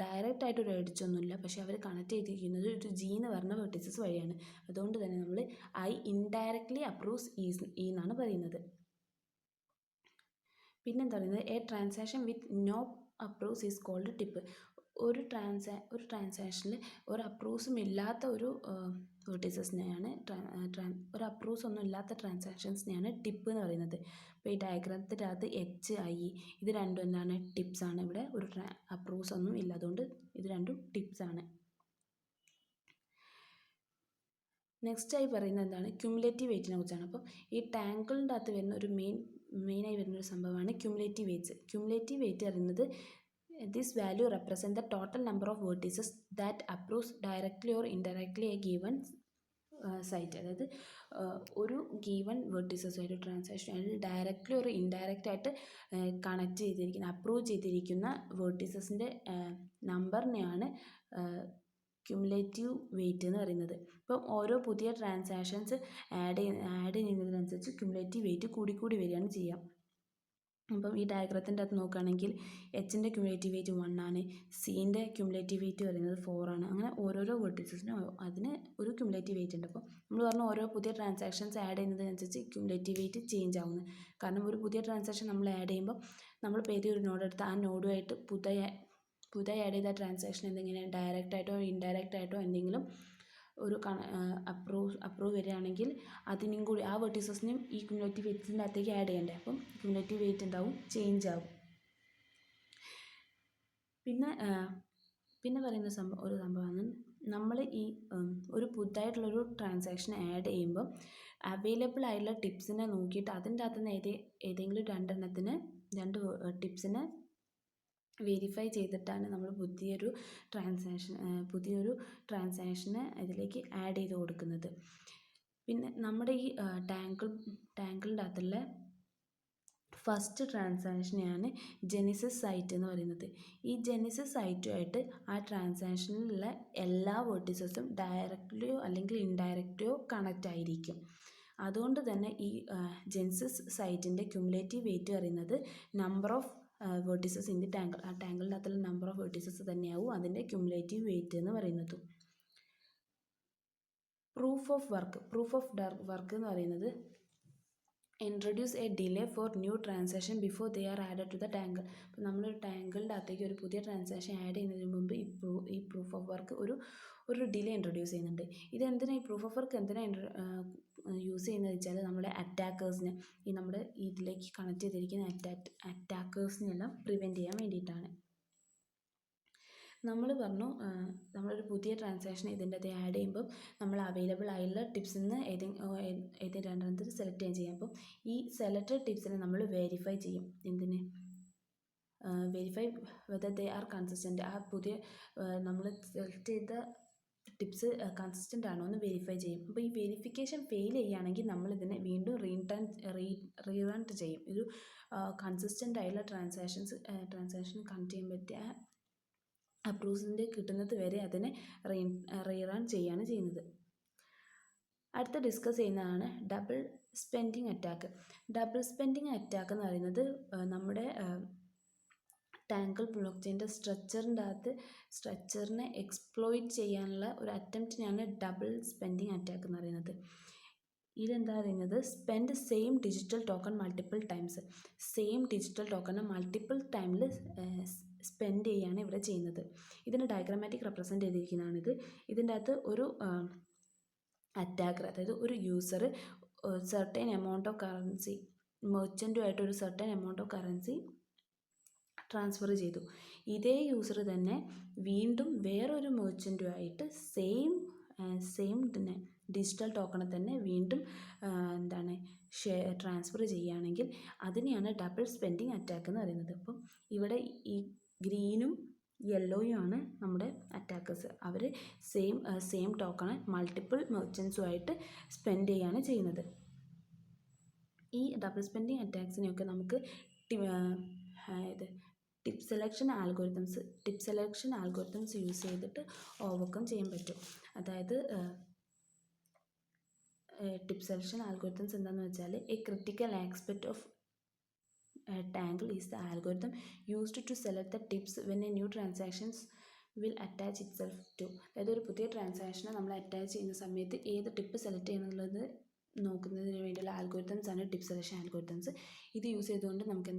ഡയറക്റ്റ് ആയിട്ട് ഒരു എഡ്ജ് ഒന്നുമില്ല, പക്ഷെ അവർ കണക്ട് ചെയ്തിരിക്കുന്നത് ഒരു ജി എന്ന് പറഞ്ഞ വേർട്ടിസസ് വഴിയാണ്. അതുകൊണ്ട് തന്നെ നമ്മൾ ഇൻഡയറക്റ്റ്ലി അപ്രോച്ച് ഇ എന്നാണ് പറയുന്നത്. പിന്നെന്താ പറയുന്നത്, a transaction with no approach is called tip. ഒരു ട്രാൻസാക്ഷനിൽ ഒരു അപ്രൂവ്സും ഇല്ലാത്ത ഒരു വേർട്ടിസസിനെയാണ് ഒരു അപ്രൂവ്സ് ഒന്നും ഇല്ലാത്ത ട്രാൻസാക്ഷൻസിനെയാണ് ടിപ്പ് എന്ന് പറയുന്നത്. അപ്പോൾ ഈ ഡയഗ്രാമത്തിൻ്റെ അകത്ത് എച്ച് ഐ ഇത് രണ്ടും ടിപ്സ് ആണ്. ഇവിടെ ഒരു അപ്രൂവ്സ് ഒന്നും ഇല്ല, അതുകൊണ്ട് ഇത് രണ്ടും ടിപ്സ് ആണ്. നെക്സ്റ്റ് ആയി പറയുന്നത് ക്യുമുലേറ്റീവ് വെയ്റ്റിനെ കുറിച്ചാണ്. അപ്പോൾ ഈ ടാങ്കിളിൻ്റെ അകത്ത് വരുന്ന ഒരു മെയിനായി വരുന്നൊരു സംഭവമാണ് ക്യുമുലേറ്റീവ് വെയ്റ്റ്സ്. ക്യുമുലേറ്റീവ് വെയ്റ്റ് പറയുന്നത് this value represents the total number of vertices that approach directly or indirectly a given site, അതായത് ഒരു ഗീവൺ വെർട്ടിസസുമായിട്ട് ട്രാൻസാക്ഷൻ ഡയറക്റ്റ്ലി ഒരു ഇൻഡയറക്റ്റ് ആയിട്ട് കണക്ട് ചെയ്തിരിക്കുന്ന അപ്രൂവ് ചെയ്തിരിക്കുന്ന വെർട്ടിസസിൻ്റെ നമ്പറിനെയാണ് ക്യുമുലേറ്റീവ് വെയിറ്റ് എന്ന് പറയുന്നത്. ഇപ്പം ഓരോ പുതിയ ട്രാൻസാക്ഷൻസ് ആഡ് ചെയ്യുന്നതിനനുസരിച്ച് ക്യുമുലേറ്റീവ് വെയിറ്റ് കൂടി വരികയാണ് ചെയ്യുക. അപ്പം ഈ ഡയഗ്രത്തിൻ്റെ അകത്ത് നോക്കുകയാണെങ്കിൽ എച്ചിൻ്റെ ക്യുമുലേറ്റീവ് വെയിറ്റ് 1 ആണ്, സീൻ്റെ ക്യുമുലേറ്റീവ് വെയിറ്റ് പറയുന്നത് 4 ആണ്. അങ്ങനെ ഓരോരോ വെർട്ടിസസിനും അതിന് ഒരു ക്യുമുലേറ്റീവ് വെയിറ്റ് ഉണ്ട്. അപ്പോൾ നമ്മൾ പറഞ്ഞ ഓരോ പുതിയ ട്രാൻസാക്ഷൻസ് ആഡ് ചെയ്യുന്നതിനനുസരിച്ച് ക്യുമുലേറ്റീവ് വെയിറ്റ് ചേഞ്ച് ആവുന്നത്. കാരണം ഒരു പുതിയ ട്രാൻസാക്ഷൻ നമ്മൾ ആഡ് ചെയ്യുമ്പോൾ നമ്മളിപ്പോൾ ഏതൊരു നോഡ് എടുത്ത് ആ നോഡുമായിട്ട് പുതിയ ആഡ് ചെയ്ത ട്രാൻസാക്ഷൻ എന്തെങ്കിലും ഡയറക്റ്റ് ആയിട്ടോ ഇൻഡയറക്റ്റ് ആയിട്ടോ എന്തെങ്കിലും ഒരു അപ്രൂവ് വരികയാണെങ്കിൽ അതിനും കൂടി ആ വെർട്ടിസസിനും ഈ ക്യുമുലേറ്റീവ് വെയിറ്റ്സിൻ്റെ അകത്തേക്ക് ആഡ് ചെയ്യണ്ടേ. അപ്പം ക്യുമുലേറ്റീവ് വെയിറ്റ് എന്താവും, ചേഞ്ച് ആവും. പിന്നെ പറയുന്ന ഒരു സംഭവമാണ് നമ്മൾ ഈ ഒരു പുതുതായിട്ടുള്ളൊരു ട്രാൻസാക്ഷൻ ആഡ് ചെയ്യുമ്പോൾ അവൈലബിൾ ആയിട്ടുള്ള ടിപ്സിനെ നോക്കിയിട്ട് അതിൻ്റെ അകത്ത് നിന്ന് ഏതെങ്കിലും രണ്ട് ടിപ്സിനെ വെരിഫൈ ചെയ്തിട്ടാണ് നമ്മൾ പുതിയൊരു ട്രാൻസാക്ഷന് ഇതിലേക്ക് ആഡ് ചെയ്ത് കൊടുക്കുന്നത്. പിന്നെ നമ്മുടെ ഈ ടാങ്കിളിൻ്റെ അകത്തുള്ള ഫസ്റ്റ് ട്രാൻസാക്ഷനെയാണ് ജെനിസിസ് സൈറ്റ് എന്ന് പറയുന്നത്. ഈ ജെനിസിസ് സൈറ്റുമായിട്ട് ആ ട്രാൻസാക്ഷനിലുള്ള എല്ലാ വെർട്ടിസസും ഡയറക്റ്റ്ലിയോ അല്ലെങ്കിൽ ഇൻഡയറക്റ്റ്ലിയോ കണക്റ്റ് ആയിരിക്കും. അതുകൊണ്ട് തന്നെ ഈ ജെനിസിസ് സൈറ്റിൻ്റെ ക്യുമുലേറ്റീവ് വെയിറ്റ് പറയുന്നത് number of vertices in the tangle, ആ ടാങ്കിളിൻ്റെ അകത്തുള്ള നമ്പർ ഓഫ് വെർട്ടിസസ് തന്നെയാവും അതിൻ്റെ ക്യുമുലേറ്റീവ് വെയിറ്റ് എന്ന് പറയുന്നത്. പ്രൂഫ് ഓഫ് വർക്ക് എന്ന് പറയുന്നത് introduce a delay for new transaction before they are added to the tangle. അപ്പോൾ നമ്മളൊരു ടാങ്കിളിൻ്റെ അകത്തേക്ക് ഒരു പുതിയ ട്രാൻസാക്ഷൻ ആഡ് ചെയ്യുന്നതിന് മുമ്പ് ഈ പ്രൂഫ് ഓഫ് വർക്ക് ഒരു ഡിലേ ഇൻട്രൊഡ്യൂസ് ചെയ്യുന്നുണ്ട്. ഇതെന്തിനാണ് ഈ പ്രൂഫ് ഓഫ് വർക്ക് എന്തിനാണ് യൂസ് ചെയ്യുന്നത് വെച്ചാൽ നമ്മുടെ അറ്റാക്കേഴ്സിനെ, നമ്മുടെ ഇതിലേക്ക് കണക്ട് ചെയ്തിരിക്കുന്ന അറ്റാക്കേഴ്സിനെല്ലാം പ്രിവെൻറ്റ് ചെയ്യാൻ വേണ്ടിയിട്ടാണ്. നമ്മൾ പറഞ്ഞു നമ്മളൊരു പുതിയ ട്രാൻസാക്ഷൻ ഇതിൻ്റെ അത് ആഡ് ചെയ്യുമ്പോൾ നമ്മൾ അവൈലബിൾ ആയുള്ള ടിപ്സിൽ നിന്ന് ഏതെങ്കിലും രണ്ടെണ്ണത്തിൽ സെലക്ട് ചെയ്യാം. അപ്പം ഈ സെലക്റ്റഡ് ടിപ്സിനെ നമ്മൾ വെരിഫൈ ചെയ്യും. Verify whether they are consistent. ആ പുതിയ നമ്മൾ സെലക്ട് ചെയ്ത ടിപ്സ് കൺസിസ്റ്റൻ്റ് ആണോ എന്ന് വെരിഫൈ ചെയ്യും. അപ്പോൾ ഈ വെരിഫിക്കേഷൻ ഫെയിൽ ചെയ്യുകയാണെങ്കിൽ നമ്മളിതിനെ വീണ്ടും റീറൺ ചെയ്യും. ഒരു കൺസിസ്റ്റൻ്റ് ആയിട്ടുള്ള ട്രാൻസാക്ഷൻ കണക്ട് ചെയ്യാൻ പറ്റിയ അപ്രൂവ്സിൻ്റെ കിട്ടുന്നത് വരെ അതിനെ റീറൺ ചെയ്യുകയാണ് ചെയ്യുന്നത്. അടുത്ത ഡിസ്കസ് ചെയ്യുന്നതാണ് double spending attack. Double spending attack എന്ന് പറയുന്നത് നമ്മുടെ ടാങ്കിൾ ബ്ലോക്ക് ചെയിൻ്റെ സ്ട്രക്ചറിനെ എക്സ്പ്ലോയിറ്റ് ചെയ്യാനുള്ള ഒരു അറ്റംപ്റ്റിനാണ് ഡബിൾ സ്പെൻഡിങ് അറ്റാക്ക് എന്ന് പറയുന്നത്. ഇതെന്താ പറയുന്നത്, spend same digital token multiple times. Same digital token multiple ടൈമിൽ സ്പെൻഡ് ചെയ്യുകയാണ് ഇവിടെ ചെയ്യുന്നത്. ഇതിന് ഡയഗ്രാമാറ്റിക് റെപ്രസെൻറ്റ് ചെയ്തിരിക്കുന്നതാണിത്. ഇതിൻ്റെ അകത്ത് ഒരു അറ്റാക്കർ, അതായത് ഒരു user certain amount of currency മെർച്ചൻറ്റുമായിട്ട് ഒരു certain amount of currency transfer ചെയ്തു. ഇതേ യൂസർ തന്നെ വീണ്ടും വേറൊരു മെർച്ചൻറ്റുമായിട്ട് സെയിം തന്നെ ഡിജിറ്റൽ ടോക്കണെ തന്നെ വീണ്ടും ട്രാൻസ്ഫർ ചെയ്യുകയാണെങ്കിൽ അതിനെയാണ് ഡബിൾ സ്പെൻഡിങ് അറ്റാക്ക് എന്ന് പറയുന്നത്. അപ്പം ഇവിടെ ഈ ഗ്രീനും യെല്ലോയും ആണ് നമ്മുടെ അറ്റാക്കേഴ്സ്. അവർ സെയിം ടോക്കണ് മൾട്ടിപ്പിൾ മെർച്ചൻസുമായിട്ട് സ്പെൻഡ് ചെയ്യുകയാണ് ചെയ്യുന്നത്. ഈ ഡബിൾ സ്പെൻഡിങ് അറ്റാക്സിനെയൊക്കെ നമുക്ക് ടിപ്പ് സെലക്ഷൻ ആൽഗോരിതംസ് യൂസ് ചെയ്തിട്ട് ഓവർകം ചെയ്യാൻ പറ്റും. അതായത് ടിപ്പ് സെലക്ഷൻ ആൽഗോരിതംസ് എന്താണെന്ന് വെച്ചാൽ A critical aspect of tangle is the algorithm used to select the tips when a new transactions will attach itself to. അതായത് ഒരു പുതിയ ട്രാൻസാക്ഷനെ നമ്മൾ അറ്റാച്ച് ചെയ്യുന്ന സമയത്ത് ഏത് ടിപ്പ് സെലക്ട് ചെയ്യുന്നുള്ളത് നോക്കുന്നതിന് വേണ്ടിയുള്ള ആൽഗോരിതംസ് ആണ് ടിപ്പ് സെലക്ഷൻ ആൽഗോരിതംസ്. ഇത് യൂസ് ചെയ്തുകൊണ്ട് നമുക്ക്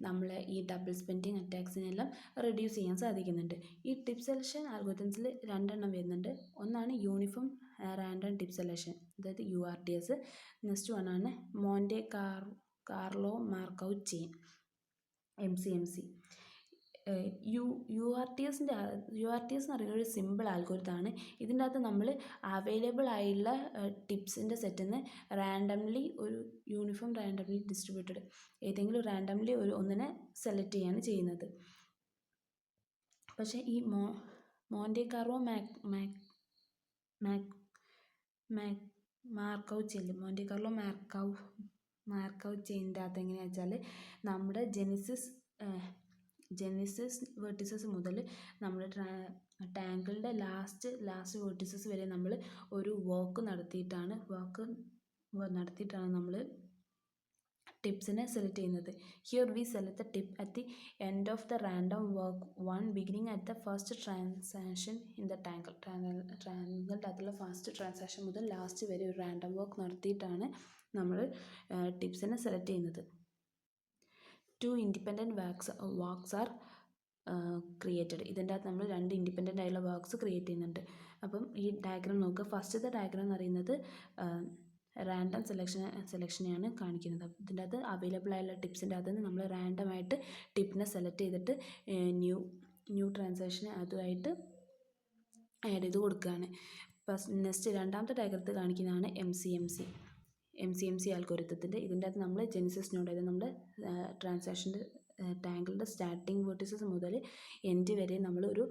നമ്മൾ ഈ ഡബിൾ സ്പെൻഡിങ് അറ്റാക്സിനെല്ലാം റെഡ്യൂസ് ചെയ്യാൻ സാധിക്കുന്നുണ്ട്. ഈ ടിപ്പ് സെലക്ഷൻ ആൽഗോരിതംസിൽ രണ്ടെണ്ണം വരുന്നുണ്ട്. ഒന്നാണ് യൂണിഫോം റാൻഡം ടിപ്പ് സെലക്ഷൻ, അതായത് URTS. നെക്സ്റ്റ് വണ്ണാണ് Monte Carlo Markov chain, MCMC. URTS എന്ന് പറയുന്നത് ഒരു സിമ്പിൾ ആൽഗോരിതമാണ്. ഇതിൻ്റെ അകത്ത് നമ്മൾ അവൈലബിൾ ആയുള്ള ടിപ്സിൻ്റെ സെറ്റിൽ നിന്ന് റാൻഡംലി ഒരു യൂണിഫോം റാൻഡംലി ഡിസ്ട്രിബ്യൂട്ടഡ് ഏതെങ്കിലും റാൻഡംലി ഒന്നിനെ സെലക്ട് ചെയ്യാണ് ചെയ്യുന്നത്. പക്ഷേ ഈ Monte Carlo Markov chain, Monte Carlo Markov ചെയിനിൻ്റെ അകത്ത് എങ്ങനെയാണെന്ന് വെച്ചാൽ നമ്മുടെ ജെനിസിസ് വെർട്ടിസസ് മുതൽ നമ്മൾ ടാങ്കിളുടെ ലാസ്റ്റ് വെർട്ടിസസ് വരെ നമ്മൾ ഒരു വർക്ക് നടത്തിയിട്ടാണ് നമ്മൾ ടിപ്സിനെ സെലക്ട് ചെയ്യുന്നത്. Here we select the tip at the end of the random walk 1 beginning at the first transaction in the ട്രാങ്കിളിൻ്റെ അകത്തുള്ള ഫസ്റ്റ് ട്രാൻസാക്ഷൻ മുതൽ ലാസ്റ്റ് വരെ ഒരു റാൻഡം വർക്ക് നടത്തിയിട്ടാണ് നമ്മൾ ടിപ്സിനെ സെലക്ട് ചെയ്യുന്നത്. 2 ഇൻഡിപെൻഡൻറ്റ് വർക്ക്സ് ആർ ക്രിയേറ്റഡ്. ഇതിൻ്റെ അകത്ത് നമ്മൾ 2 ഇൻഡിപെൻഡൻ്റ് ആയിട്ടുള്ള വർക്ക്സ് ക്രിയേറ്റ് ചെയ്യുന്നുണ്ട്. അപ്പം ഈ ഡയഗ്രാം നോക്കുക. ഫസ്റ്റത്തെ ഡയഗ്രാം എന്ന് പറയുന്നത് റാൻഡം സെലക്ഷനെയാണ് കാണിക്കുന്നത്. ഇതിൻ്റെ അകത്ത് അവൈലബിൾ ആയുള്ള ടിപ്സിൻ്റെ അകത്ത് നിന്ന് നമ്മൾ റാൻഡമായിട്ട് ടിപ്പിനെ സെലക്ട് ചെയ്തിട്ട് ന്യൂ ട്രാൻസാക്ഷനെ അതുമായിട്ട് ആഡ് ചെയ്ത് കൊടുക്കുകയാണ്. നെക്സ്റ്റ് രണ്ടാമത്തെ ഡയഗ്രത്തിൽ കാണിക്കുന്നതാണ് എം സി എം സി ആൽഗോരിതത്തിൻ്റെ. ഇതിൻ്റെ അകത്ത് നമ്മൾ ജെനിസിസ് നോഡ്, അതായത് നമ്മുടെ ട്രാൻസാക്ഷൻ്റെ ടാങ്കിളുടെ സ്റ്റാർട്ടിങ് വെർട്ടിസസ് മുതൽ എൻഡ് വരെ നമ്മൾ ഒരു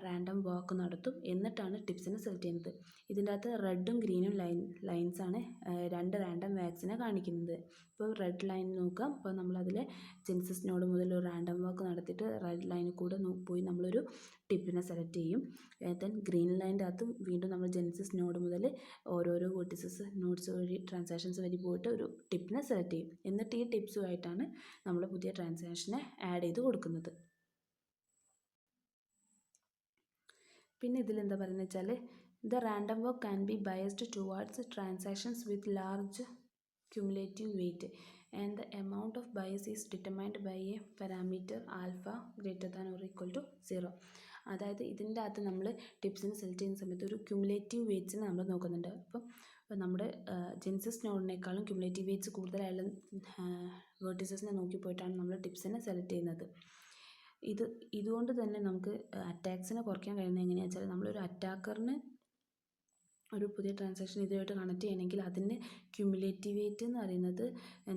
റാൻഡം വർക്ക് നടത്തും. എന്നിട്ടാണ് ടിപ്സിനെ സെലക്ട് ചെയ്യുന്നത്. ഇതിൻ്റെ അകത്ത് റെഡും ഗ്രീനും ലൈൻസാണ് 2 റാൻഡം വാക്സിനെ കാണിക്കുന്നത്. ഇപ്പോൾ റെഡ് ലൈൻ നോക്കാം. അപ്പോൾ നമ്മളതിൽ ജെനിസിസ് നോഡ് മുതൽ ഒരു റാൻഡം വർക്ക് നടത്തിയിട്ട് റെഡ് ലൈനിൽ കൂടെ പോയി നമ്മളൊരു ടിപ്പിനെ സെലക്ട് ചെയ്യും. ദെൻ ഗ്രീൻ ലൈൻ്റെ അകത്ത് വീണ്ടും നമ്മൾ ജെനിസിസ് നോഡ് മുതൽ ഓരോരോ വെർട്ടിസസ് നോഡ്സ് വഴി ട്രാൻസാക്ഷൻസ് വഴി പോയിട്ട് ഒരു ടിപ്പിനെ സെലക്ട് ചെയ്യും. എന്നിട്ട് ഈ ടിപ്സുമായിട്ടാണ് നമ്മൾ പുതിയ ട്രാൻസാക്ഷനെ ആഡ് ചെയ്ത് കൊടുക്കുന്നത്. പിന്നെ ഇതിലെന്താ പറയുന്നത് വെച്ചാൽ the random work can be biased towards transactions with large cumulative weight and the amount of bias is determined by a parameter alpha greater than or equal to 0. അതായത് ഇതിൻ്റെ അകത്ത് നമ്മൾ ടിപ്സിന് സെലക്ട് ചെയ്യുന്ന സമയത്ത് ഒരു ക്യുമുലേറ്റീവ് വെയ്റ്റ്സിനെ നമ്മൾ നോക്കുന്നുണ്ട്. അപ്പം നമ്മുടെ ജെനിസിസ് നോഡിനേക്കാളും ക്യുമുലേറ്റീവ് വെയ്റ്റ്സ് കൂടുതലായുള്ള വെർട്ടിസസിനെ നോക്കി പോയിട്ടാണ് നമ്മൾ ടിപ്സിനെ സെലക്ട് ചെയ്യുന്നത്. ഇതുകൊണ്ട് തന്നെ നമുക്ക് അറ്റാക്സിനെ കുറയ്ക്കാൻ കഴിയുന്നത് എങ്ങനെയാണെന്ന് വെച്ചാൽ നമ്മളൊരു അറ്റാക്കറിന് ഒരു പുതിയ ട്രാൻസാക്ഷൻ ഇതുമായിട്ട് കണക്ട് ചെയ്യണമെങ്കിൽ അതിന് ക്യുമുലേറ്റീവ് വെയ്റ്റ് എന്ന് പറയുന്നത്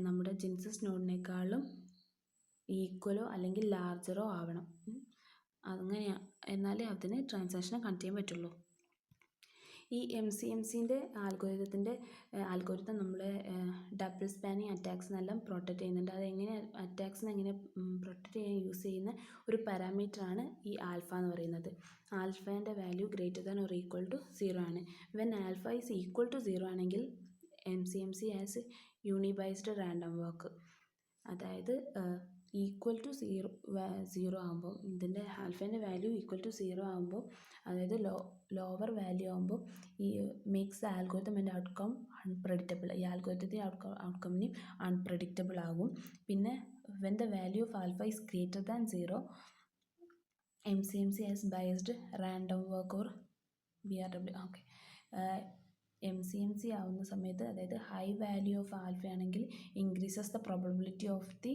നമ്മുടെ ജെനിസിസ് നോഡിനേക്കാളും ഈക്വലോ അല്ലെങ്കിൽ ലാർജറോ ആവണം. അങ്ങനെയാണ്, എന്നാലേ അതിന് ട്രാൻസാക്ഷനെ കണക്ട് ചെയ്യാൻ പറ്റുള്ളൂ. ഈ MCMCൻ്റെ ആൽഗോരിതം നമ്മളെ ഡബിൾ സ്പാനിങ് അറ്റാക്സിനെല്ലാം പ്രൊട്ടക്റ്റ് ചെയ്യുന്നുണ്ട്. അതെങ്ങനെ അറ്റാക്സിനെ എങ്ങനെ പ്രൊട്ടക്റ്റ് ചെയ്യാൻ യൂസ് ചെയ്യുന്ന ഒരു പാരാമീറ്ററാണ് ഈ ആൽഫ എന്ന് പറയുന്നത്. ആൽഫേൻ്റെ value greater than or equal to 0 ആണ്. When alpha is equal to 0 ആണെങ്കിൽ MCMC as unbiased random walk, അതായത് ഈക്വൽ ടു 0 ആകുമ്പോൾ ഇതിൻ്റെ ആൽഫേൻ്റെ വാല്യൂ ഈക്വൽ ടു 0 ആകുമ്പോൾ, അതായത് ലോവർ വാല്യൂ ആകുമ്പോൾ ഈ makes the algorithm and outcome unpredictable. ഈ ആൽഗോരിതത്തിൻ്റെ ഔട്ട്കമ്മിന് അൺപ്രെഡിക്റ്റബിൾ ആകും. പിന്നെ when the value of alpha is greater than 0 MCMC as biased random walk or BRW. Okay, MCMC ആവുന്ന സമയത്ത്, അതായത് ഹൈ വാല്യൂ ഓഫ് ആൽഫ ആണെങ്കിൽ increases the probability of the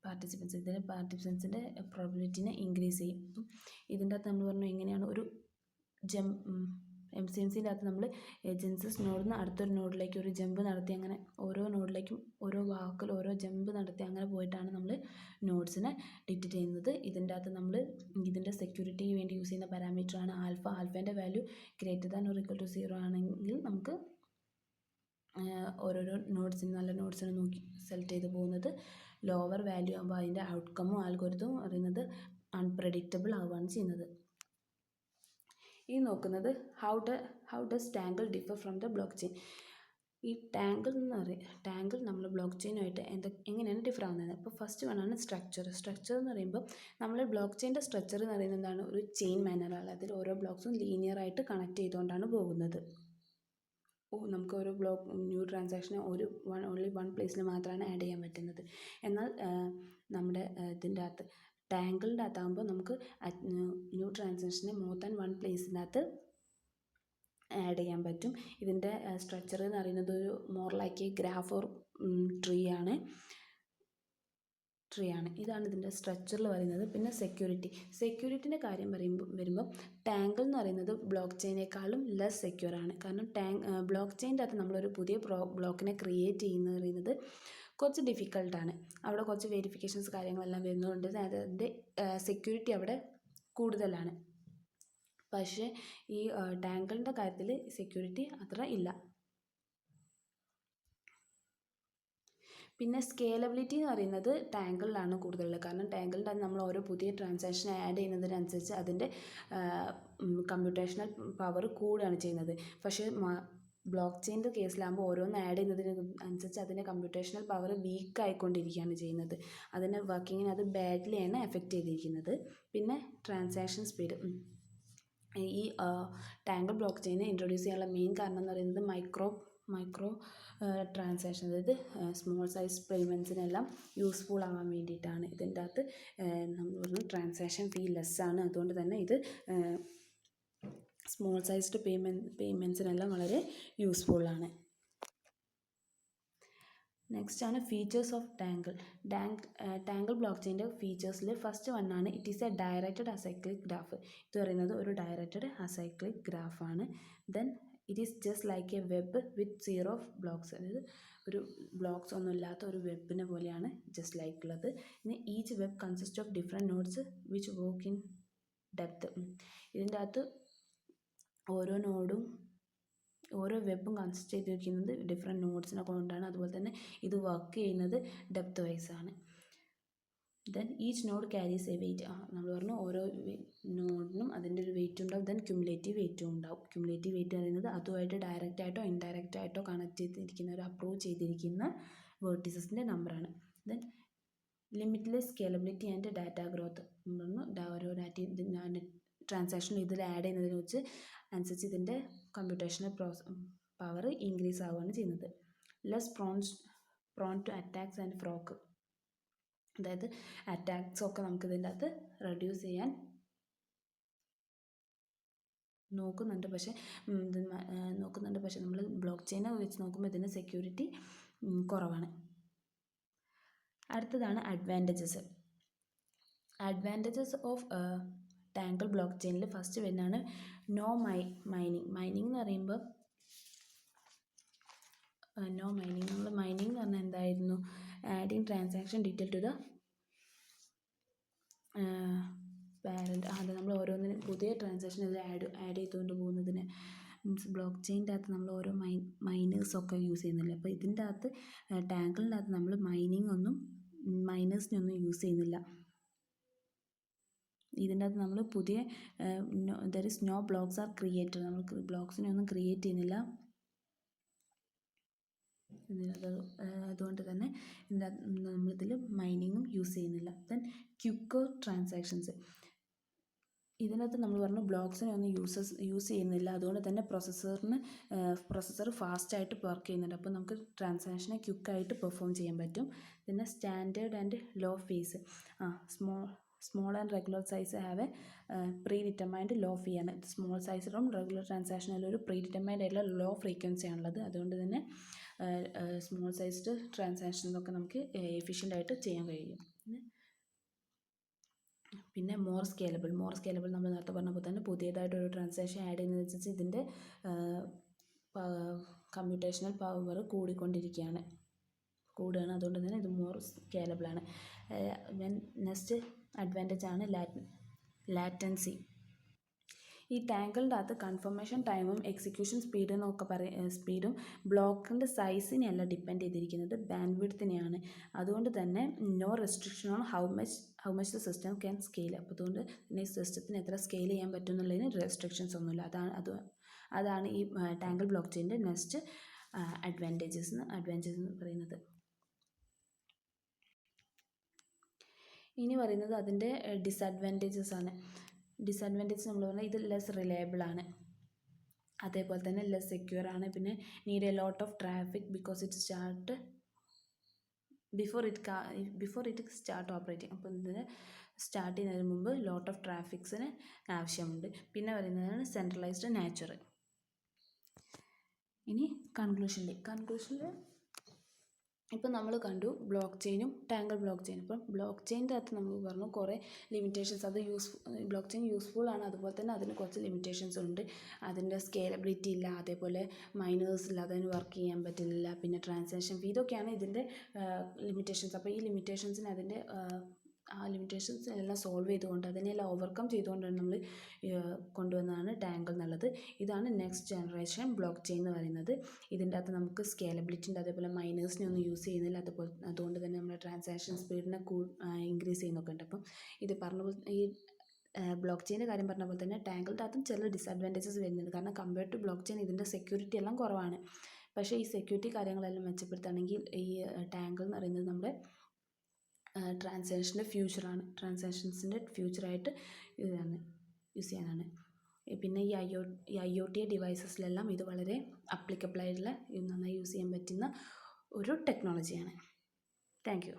പാർട്ടിസിപ്പൻസിൻ്റെ പ്രോബിലിറ്റിനെ ഇൻക്രീസ് ചെയ്യും. അപ്പം ഇതിൻ്റെ അകത്ത് നമ്മൾ പറഞ്ഞു എങ്ങനെയാണ് ഒരു MCMCൻ്റെ അകത്ത് നമ്മൾ ജെനിസിസ് നോഡിൽ നിന്ന് അടുത്തൊരു നോഡിലേക്ക് ഒരു ജമ്പ് നടത്തി, അങ്ങനെ ഓരോ നോഡിലേക്കും ഓരോ വാക്കിൽ ഓരോ ജമ്പ് നടത്തി അങ്ങനെ പോയിട്ടാണ് നമ്മൾ നോഡ്സിനെ ഡിറ്റക്റ്റ് ചെയ്യുന്നത്. ഇതിൻ്റെ അകത്ത് നമ്മൾ ഇതിൻ്റെ സെക്യൂരിറ്റിക്ക് വേണ്ടി യൂസ് ചെയ്യുന്ന പാരാമീറ്ററാണ് ആൽഫ. ആൽഫേൻ്റെ value greater than or equal to 0 ആണെങ്കിൽ നമുക്ക് ഓരോരോ നല്ല നോഡ്സിനെ നോക്കി സെലക്ട് ചെയ്ത് പോകുന്നത്. ലോവർ വാല്യൂ ആകുമ്പോൾ അതിൻ്റെ ഔട്ട്കമ്മും ആൽഗോരിതവും അറിയുന്നത് അൺപ്രെഡിക്റ്റബിൾ ആവുകയാണ് ചെയ്യുന്നത്. ഈ നോക്കുന്നത് how does tangle differ from the block chain. ഈ ടാങ്കിൾ നമ്മൾ ബ്ലോക്ക് ചെയിനുമായിട്ട് എങ്ങനെയാണ് ഡിഫർ ആവുന്നത്. അപ്പോൾ ഫസ്റ്റ് വേണമാണ് സ്ട്രക്ചർ എന്ന് പറയുമ്പോൾ നമ്മൾ ബ്ലോക്ക് ചെയിൻ്റെ സ്ട്രക്ചർ എന്ന് പറയുന്നത് എന്താണ്, ഒരു ചെയിൻ മാനറാണ്. അതിൽ ഓരോ ബ്ലോക്സും ലീനിയറായിട്ട് കണക്ട് ചെയ്തുകൊണ്ടാണ് പോകുന്നത്. നമുക്ക് ഓരോ ന്യൂ ട്രാൻസാക്ഷനെ ഓൺലി വൺ പ്ലേസിൽ മാത്രമാണ് ആഡ് ചെയ്യാൻ പറ്റുന്നത്. എന്നാൽ നമ്മുടെ ഇതിൻ്റെ അകത്ത് ടാങ്കിളിൻ്റെ അകത്താകുമ്പോൾ നമുക്ക് ന്യൂ ട്രാൻസാക്ഷനെ മോർ ദാൻ വൺ പ്ലേസിനകത്ത് ആഡ് ചെയ്യാൻ പറ്റും. ഇതിൻ്റെ സ്ട്രക്ചർ എന്ന് പറയുന്നത് ഒരു more like a graph or tree ആണ്. ഇതാണ് ഇതിൻ്റെ സ്ട്രക്ചറിൽ പറയുന്നത്. പിന്നെ സെക്യൂരിറ്റിൻ്റെ കാര്യം വരുമ്പോൾ ടാങ്കിൾ എന്ന് പറയുന്നത് ബ്ലോക്ക് ചെയിനേക്കാളും ലെസ് സെക്യൂർ ആണ്. കാരണം ബ്ലോക്ക് ചെയിൻ്റെ അകത്ത് നമ്മളൊരു പുതിയ ബ്ലോക്കിനെ ക്രിയേറ്റ് ചെയ്യുന്നത് പറയുന്നത് കുറച്ച് ഡിഫിക്കൽട്ടാണ്. അവിടെ കുറച്ച് വെരിഫിക്കേഷൻസ് കാര്യങ്ങളെല്ലാം വരുന്നതുകൊണ്ട് അതിൻ്റെ സെക്യൂരിറ്റി അവിടെ കൂടുതലാണ്. പക്ഷേ ഈ ടാങ്കിളിൻ്റെ കാര്യത്തിൽ സെക്യൂരിറ്റി അത്ര ഇല്ല. പിന്നെ സ്കേലബിലിറ്റി എന്ന് പറയുന്നത് ടാങ്കിളിലാണ് കൂടുതലുള്ളത്. കാരണം ടാങ്കിളിൻ്റെ അത് നമ്മൾ ഓരോ പുതിയ ട്രാൻസാക്ഷൻ ആഡ് ചെയ്യുന്നതിനനുസരിച്ച് അതിൻ്റെ കമ്പ്യൂട്ടേഷണൽ പവർ കൂടുകയാണ് ചെയ്യുന്നത്. പക്ഷേ ബ്ലോക്ക് ചെയിൻ്റെ കേസിലാകുമ്പോൾ ഓരോന്ന് ആഡ് ചെയ്യുന്നതിന് അനുസരിച്ച് അതിൻ്റെ കമ്പ്യൂട്ടേഷണൽ പവർ വീക്ക് ആയിക്കൊണ്ടിരിക്കുകയാണ് ചെയ്യുന്നത്. അതിൻ്റെ വർക്കിങ്ങിനെ അത് ബാഡ്ലിയാണ് എഫക്റ്റ് ചെയ്തിരിക്കുന്നത്. പിന്നെ ട്രാൻസാക്ഷൻ സ്പീഡ്, ഈ ടാങ്കിൾ ബ്ലോക്ക് ചെയിൻ ഇൻട്രൊഡ്യൂസ് ചെയ്യാനുള്ള മെയിൻ കാരണം എന്ന് പറയുന്നത് മൈക്രോ ട്രാൻസാക്ഷൻ, അതായത് സ്മോൾ സൈസ് പേയ്മെൻറ്റ്സിനെല്ലാം യൂസ്ഫുൾ ആവാൻ വേണ്ടിയിട്ടാണ്. ഇതിൻ്റെ അകത്ത് നമ്മൾ പറഞ്ഞു ട്രാൻസാക്ഷൻ ഫീ ലെസ്സാണ്. അതുകൊണ്ട് തന്നെ ഇത് സ്മോൾ സൈസ്ഡ് പേയ്മെൻറ്റ്സിനെല്ലാം വളരെ യൂസ്ഫുള്ളാണ്. നെക്സ്റ്റ് ആണ് ഫീച്ചേഴ്സ് ഓഫ് ടാങ്കിൾ ബ്ലോക്ക് ചെയിൻ്റെ ഫീച്ചേഴ്സിൽ ഫസ്റ്റ് വണ്ണാണ് it is a directed acyclic graph. ഇത് പറയുന്നത് ഒരു ഡയറക്റ്റഡ് അസൈക്ലിക് ഗ്രാഫാണ്. Then it is just like a web with zero blocks, അതായത് ഒരു ബ്ലോക്സ് ഒന്നും ഇല്ലാത്ത ഒരു വെബിനെ പോലെയാണ് ജസ്റ്റ് ലൈക്ക് ഉള്ളത്. ഇനി each web consist of different nodes which work in depth. ഇതിൻ്റെ അകത്ത് ഓരോ വെബും കൺസിസ്റ്റ് ചെയ്തിരിക്കുന്നത് ഡിഫറെൻറ്റ് നോഡ്സിനെ കൊണ്ടാണ്. അതുപോലെ തന്നെ ഇത് വർക്ക് ചെയ്യുന്നത് ഡെപ്ത് വൈസ് ആണ്. Then each node carries a weight. നമ്മൾ പറഞ്ഞു ഓരോ നോഡിനും അതിൻ്റെ ഒരു വെയിറ്റ് ഉണ്ടാവും. ദെൻ ക്യുമുലേറ്റീവ് വെയിറ്റും ഉണ്ടാവും. ക്യുമുലേറ്റീവ് വെയിറ്റ് പറയുന്നത് അതുമായിട്ട് ഡയറക്റ്റ് ആയിട്ടോ ഇൻഡയറക്റ്റ് ആയിട്ടോ കണക്ട് ചെയ്തിരിക്കുന്ന ഒരു അപ്രൂവ് ചെയ്തിരിക്കുന്ന വേർട്ടീസസിൻ്റെ നമ്പറാണ്. Then limitless scalability and data growth. ഓരോ ട്രാൻസാക്ഷൻ ഇതിൽ ആഡ് ചെയ്യുന്നതിനെ വെച്ച് അനുസരിച്ച് ഇതിൻ്റെ കമ്പ്യൂട്ടേഷണൽ പവർ ഇൻക്രീസ് ആവുകയാണ് ചെയ്യുന്നത്. Less prone to attacks and frock, അതായത് അറ്റാക്സ് ഒക്കെ നമുക്ക് ഇതിൻ്റെ അകത്ത് റെഡ്യൂസ് ചെയ്യാൻ നോക്കുന്നുണ്ട്. പക്ഷേ നമ്മൾ ബ്ലോക്ക് ചെയിനെ വെച്ച് നോക്കുമ്പോൾ ഇതിന് സെക്യൂരിറ്റി കുറവാണ്. അടുത്തതാണ് അഡ്വാൻറ്റേജസ് ഓഫ് ടാങ്കിൾ ബ്ലോക്ക് ചെയിനിൽ ഫസ്റ്റ് വരുന്നതാണ് നോ മൈനിങ് എന്ന് പറയുമ്പോൾ നമ്മൾ മൈനിങ് എന്ന് പറഞ്ഞാൽ എന്തായിരുന്നു? Adding transaction detail to the parent. അത് നമ്മൾ ഓരോന്നിനും പുതിയ ട്രാൻസാക്ഷൻ ഇതിൽ ആഡ് ചെയ്തുകൊണ്ട് പോകുന്നതിന് മീൻസ് ബ്ലോക്ക് ചെയിൻ്റെ അകത്ത് നമ്മൾ ഓരോ മൈനേഴ്സൊക്കെ യൂസ് ചെയ്യുന്നില്ല. അപ്പോൾ ഇതിൻ്റെ അകത്ത് ടാങ്കിളിൻ്റെ അകത്ത് നമ്മൾ മൈനേഴ്സിനൊന്നും യൂസ് ചെയ്യുന്നില്ല. ഇതിൻ്റെ അകത്ത് നമ്മൾ പുതിയ there is no blocks are created, നമുക്ക് ബ്ലോക്സിനെ ഒന്നും ക്രിയേറ്റ് ചെയ്യുന്നില്ല. അതുകൊണ്ട് തന്നെ നമ്മളിതിൽ മൈനിങ്ങും യൂസ് ചെയ്യുന്നില്ല. ദെൻ ക്വിക്കർ ട്രാൻസാക്ഷൻസ്, ഇതിനകത്ത് നമ്മൾ പറഞ്ഞു ബ്ലോക്സിനെ ഒന്നും യൂസ് ചെയ്യുന്നില്ല. അതുകൊണ്ട് തന്നെ പ്രൊസസ്സർ ഫാസ്റ്റായിട്ട് വർക്ക് ചെയ്യുന്നുണ്ട്. അപ്പോൾ നമുക്ക് ട്രാൻസാക്ഷനെ ക്വിക്കായിട്ട് പെർഫോം ചെയ്യാൻ പറ്റും. പിന്നെ standard and low fees, small and regular size have a predetermined low fee ആണ്. സ്മോൾ സൈസിലും റെഗുലർ ട്രാൻസാക്ഷനിലും ഒരു പ്രീ ഡിറ്റർമൈൻഡ് ആയിട്ടുള്ള ലോ ഫ്രീക്വൻസി ആണുള്ളത്. അതുകൊണ്ട് തന്നെ സ്മോൾ സൈസ്ഡ് ട്രാൻസാക്ഷൻസൊക്കെ നമുക്ക് എഫിഷ്യൻ്റ് ആയിട്ട് ചെയ്യാൻ കഴിയും. പിന്നെ മോർ സ്കേലബിൾ നമ്മൾ നേരത്തെ പറഞ്ഞപ്പോൾ തന്നെ പുതിയതായിട്ടൊരു ട്രാൻസാക്ഷൻ ആഡ് ചെയ്യുന്നതനുസരിച്ച് ഇതിൻ്റെ കമ്പ്യൂട്ടേഷണൽ പവർ കൂടുകയാണ്. അതുകൊണ്ട് തന്നെ ഇത് മോർ സ്കേലബിളാണ്. നെക്സ്റ്റ് അഡ്വാൻറ്റേജ് ആണ് ലാറ്റൻസി. ഈ ടാങ്കിളിൻ്റെ അകത്ത് കൺഫർമേഷൻ ടൈമും എക്സിക്യൂഷൻ സ്പീഡും ബ്ലോക്കിൻ്റെ സൈസിനെയല്ല ഡിപ്പെൻഡ് ചെയ്തിരിക്കുന്നത്, ബാൻഡ് വിഡ്ത്തിനെയാണ്. അതുകൊണ്ട് തന്നെ no restriction on how much the system can scale. അപ്പോൾ അതുകൊണ്ട് ഈ സിസ്റ്റത്തിന് എത്ര സ്കെയിൽ ചെയ്യാൻ പറ്റും എന്നുള്ളതിന് റെസ്ട്രിക്ഷൻസ് ഒന്നുമില്ല. അതാണ് ഈ ടാങ്കിൾ ബ്ലോക്ക് ചെയിൻ്റെ നെക്സ്റ്റ് അഡ്വാൻറ്റേജസ് എന്ന് പറയുന്നത്. ഇനി പറയുന്നത് അതിൻ്റെ ഡിസഡ്വാൻറ്റേജസ് ആണ്. ഡിസഡ്വാൻറ്റേജ് നമ്മൾ പറഞ്ഞാൽ ഇത് ലെസ് റിലയബിൾ ആണ്, അതേപോലെ തന്നെ ലെസ് സെക്യൂർ ആണ്. പിന്നെ need a lot of traffic because before it start operating. അപ്പോൾ ഇതിന് സ്റ്റാർട്ട് ചെയ്യുന്നതിന് മുമ്പ് ലോട്ട് ഓഫ് ട്രാഫിക്സിന് ആവശ്യമുണ്ട്. പിന്നെ പറയുന്നതാണ് സെൻട്രലൈസ്ഡ് നാച്ചർ. ഇനി കൺക്ലൂഷനിൽ ഇപ്പം നമ്മൾ കണ്ടു ബ്ലോക്ക് ചെയിനും ടാങ്കിൾ ബ്ലോക്ക് ചെയിനും. ഇപ്പം ബ്ലോക്ക് ചെയിൻ്റെ അകത്ത് നമ്മൾ പറഞ്ഞു കുറേ ലിമിറ്റേഷൻസ്, അത് ബ്ലോക്ക് ചെയിൻ യൂസ്ഫുൾ ആണ്, അതുപോലെ തന്നെ അതിന് കുറച്ച് ലിമിറ്റേഷൻസ് ഉണ്ട്. അതിൻ്റെ സ്കേലബിലിറ്റി ഇല്ല, അതേപോലെ മൈനേഴ്സ് ഇല്ലാതെ അതിന് വർക്ക് ചെയ്യാൻ പറ്റുന്നില്ല, പിന്നെ ട്രാൻസാക്ഷൻ ഫീ, ഇതൊക്കെയാണ് ഇതിൻ്റെ ലിമിറ്റേഷൻസ്. അപ്പോൾ ഈ ലിമിറ്റേഷൻസിന് ആ ലിമിറ്റേഷൻസ് എല്ലാം സോൾവ് ചെയ്തുകൊണ്ട് അതിനെല്ലാം ഓവർകം ചെയ്തുകൊണ്ടാണ് നമ്മൾ കൊണ്ടുവന്നതാണ് ടാങ്കിൾ എന്നുള്ളത്. ഇതാണ് നെക്സ്റ്റ് ജനറേഷൻ ബ്ലോക്ക് ചെയിൻ എന്ന് പറയുന്നത്. ഇതിൻ്റെ അകത്ത് നമുക്ക് സ്കേലബിലിറ്റി ഉണ്ട്, അതേപോലെ മൈനേഴ്സിനെ ഒന്നും യൂസ് ചെയ്യുന്നില്ല, അതുകൊണ്ട് തന്നെ നമ്മുടെ ട്രാൻസാക്ഷൻ സ്പീഡിനെ ഇൻക്രീസ് ചെയ്യുന്നൊക്കെ ഉണ്ട്. അപ്പം ഇത് പറഞ്ഞ പോലെ ഈ ബ്ലോക്ക് ചെയിൻ്റെ കാര്യം പറഞ്ഞ പോലെ തന്നെ ടാങ്കിളിൻ്റെ അകത്തും ചില ഡിസഡ്വാൻറ്റേജസ് വരുന്നുണ്ട്. കാരണം കമ്പയർഡ് ടു ബ്ലോക്ക് ചെയിൻ ഇതിൻ്റെ സെക്യൂരിറ്റി എല്ലാം കുറവാണ്. പക്ഷേ ഈ സെക്യൂരിറ്റി കാര്യങ്ങളെല്ലാം മെച്ചപ്പെടുത്തുകയാണെങ്കിൽ ഈ ടാങ്കിൾ എന്ന് പറയുന്നത് നമ്മുടെ ട്രാൻസാക്ഷൻ്റെ ഫ്യൂച്ചറാണ്, ട്രാൻസാക്ഷൻസിൻ്റെ ഫ്യൂച്ചറായിട്ട് ഇതാണ് യൂസ് ചെയ്യാനാണ്. പിന്നെ ഈ IoT ഡിവൈസസിലെല്ലാം ഇത് വളരെ അപ്ലിക്കബിൾ ആയിട്ടുള്ള നന്നായി യൂസ് ചെയ്യാൻ പറ്റുന്ന ഒരു ടെക്നോളജിയാണ്. Thank you.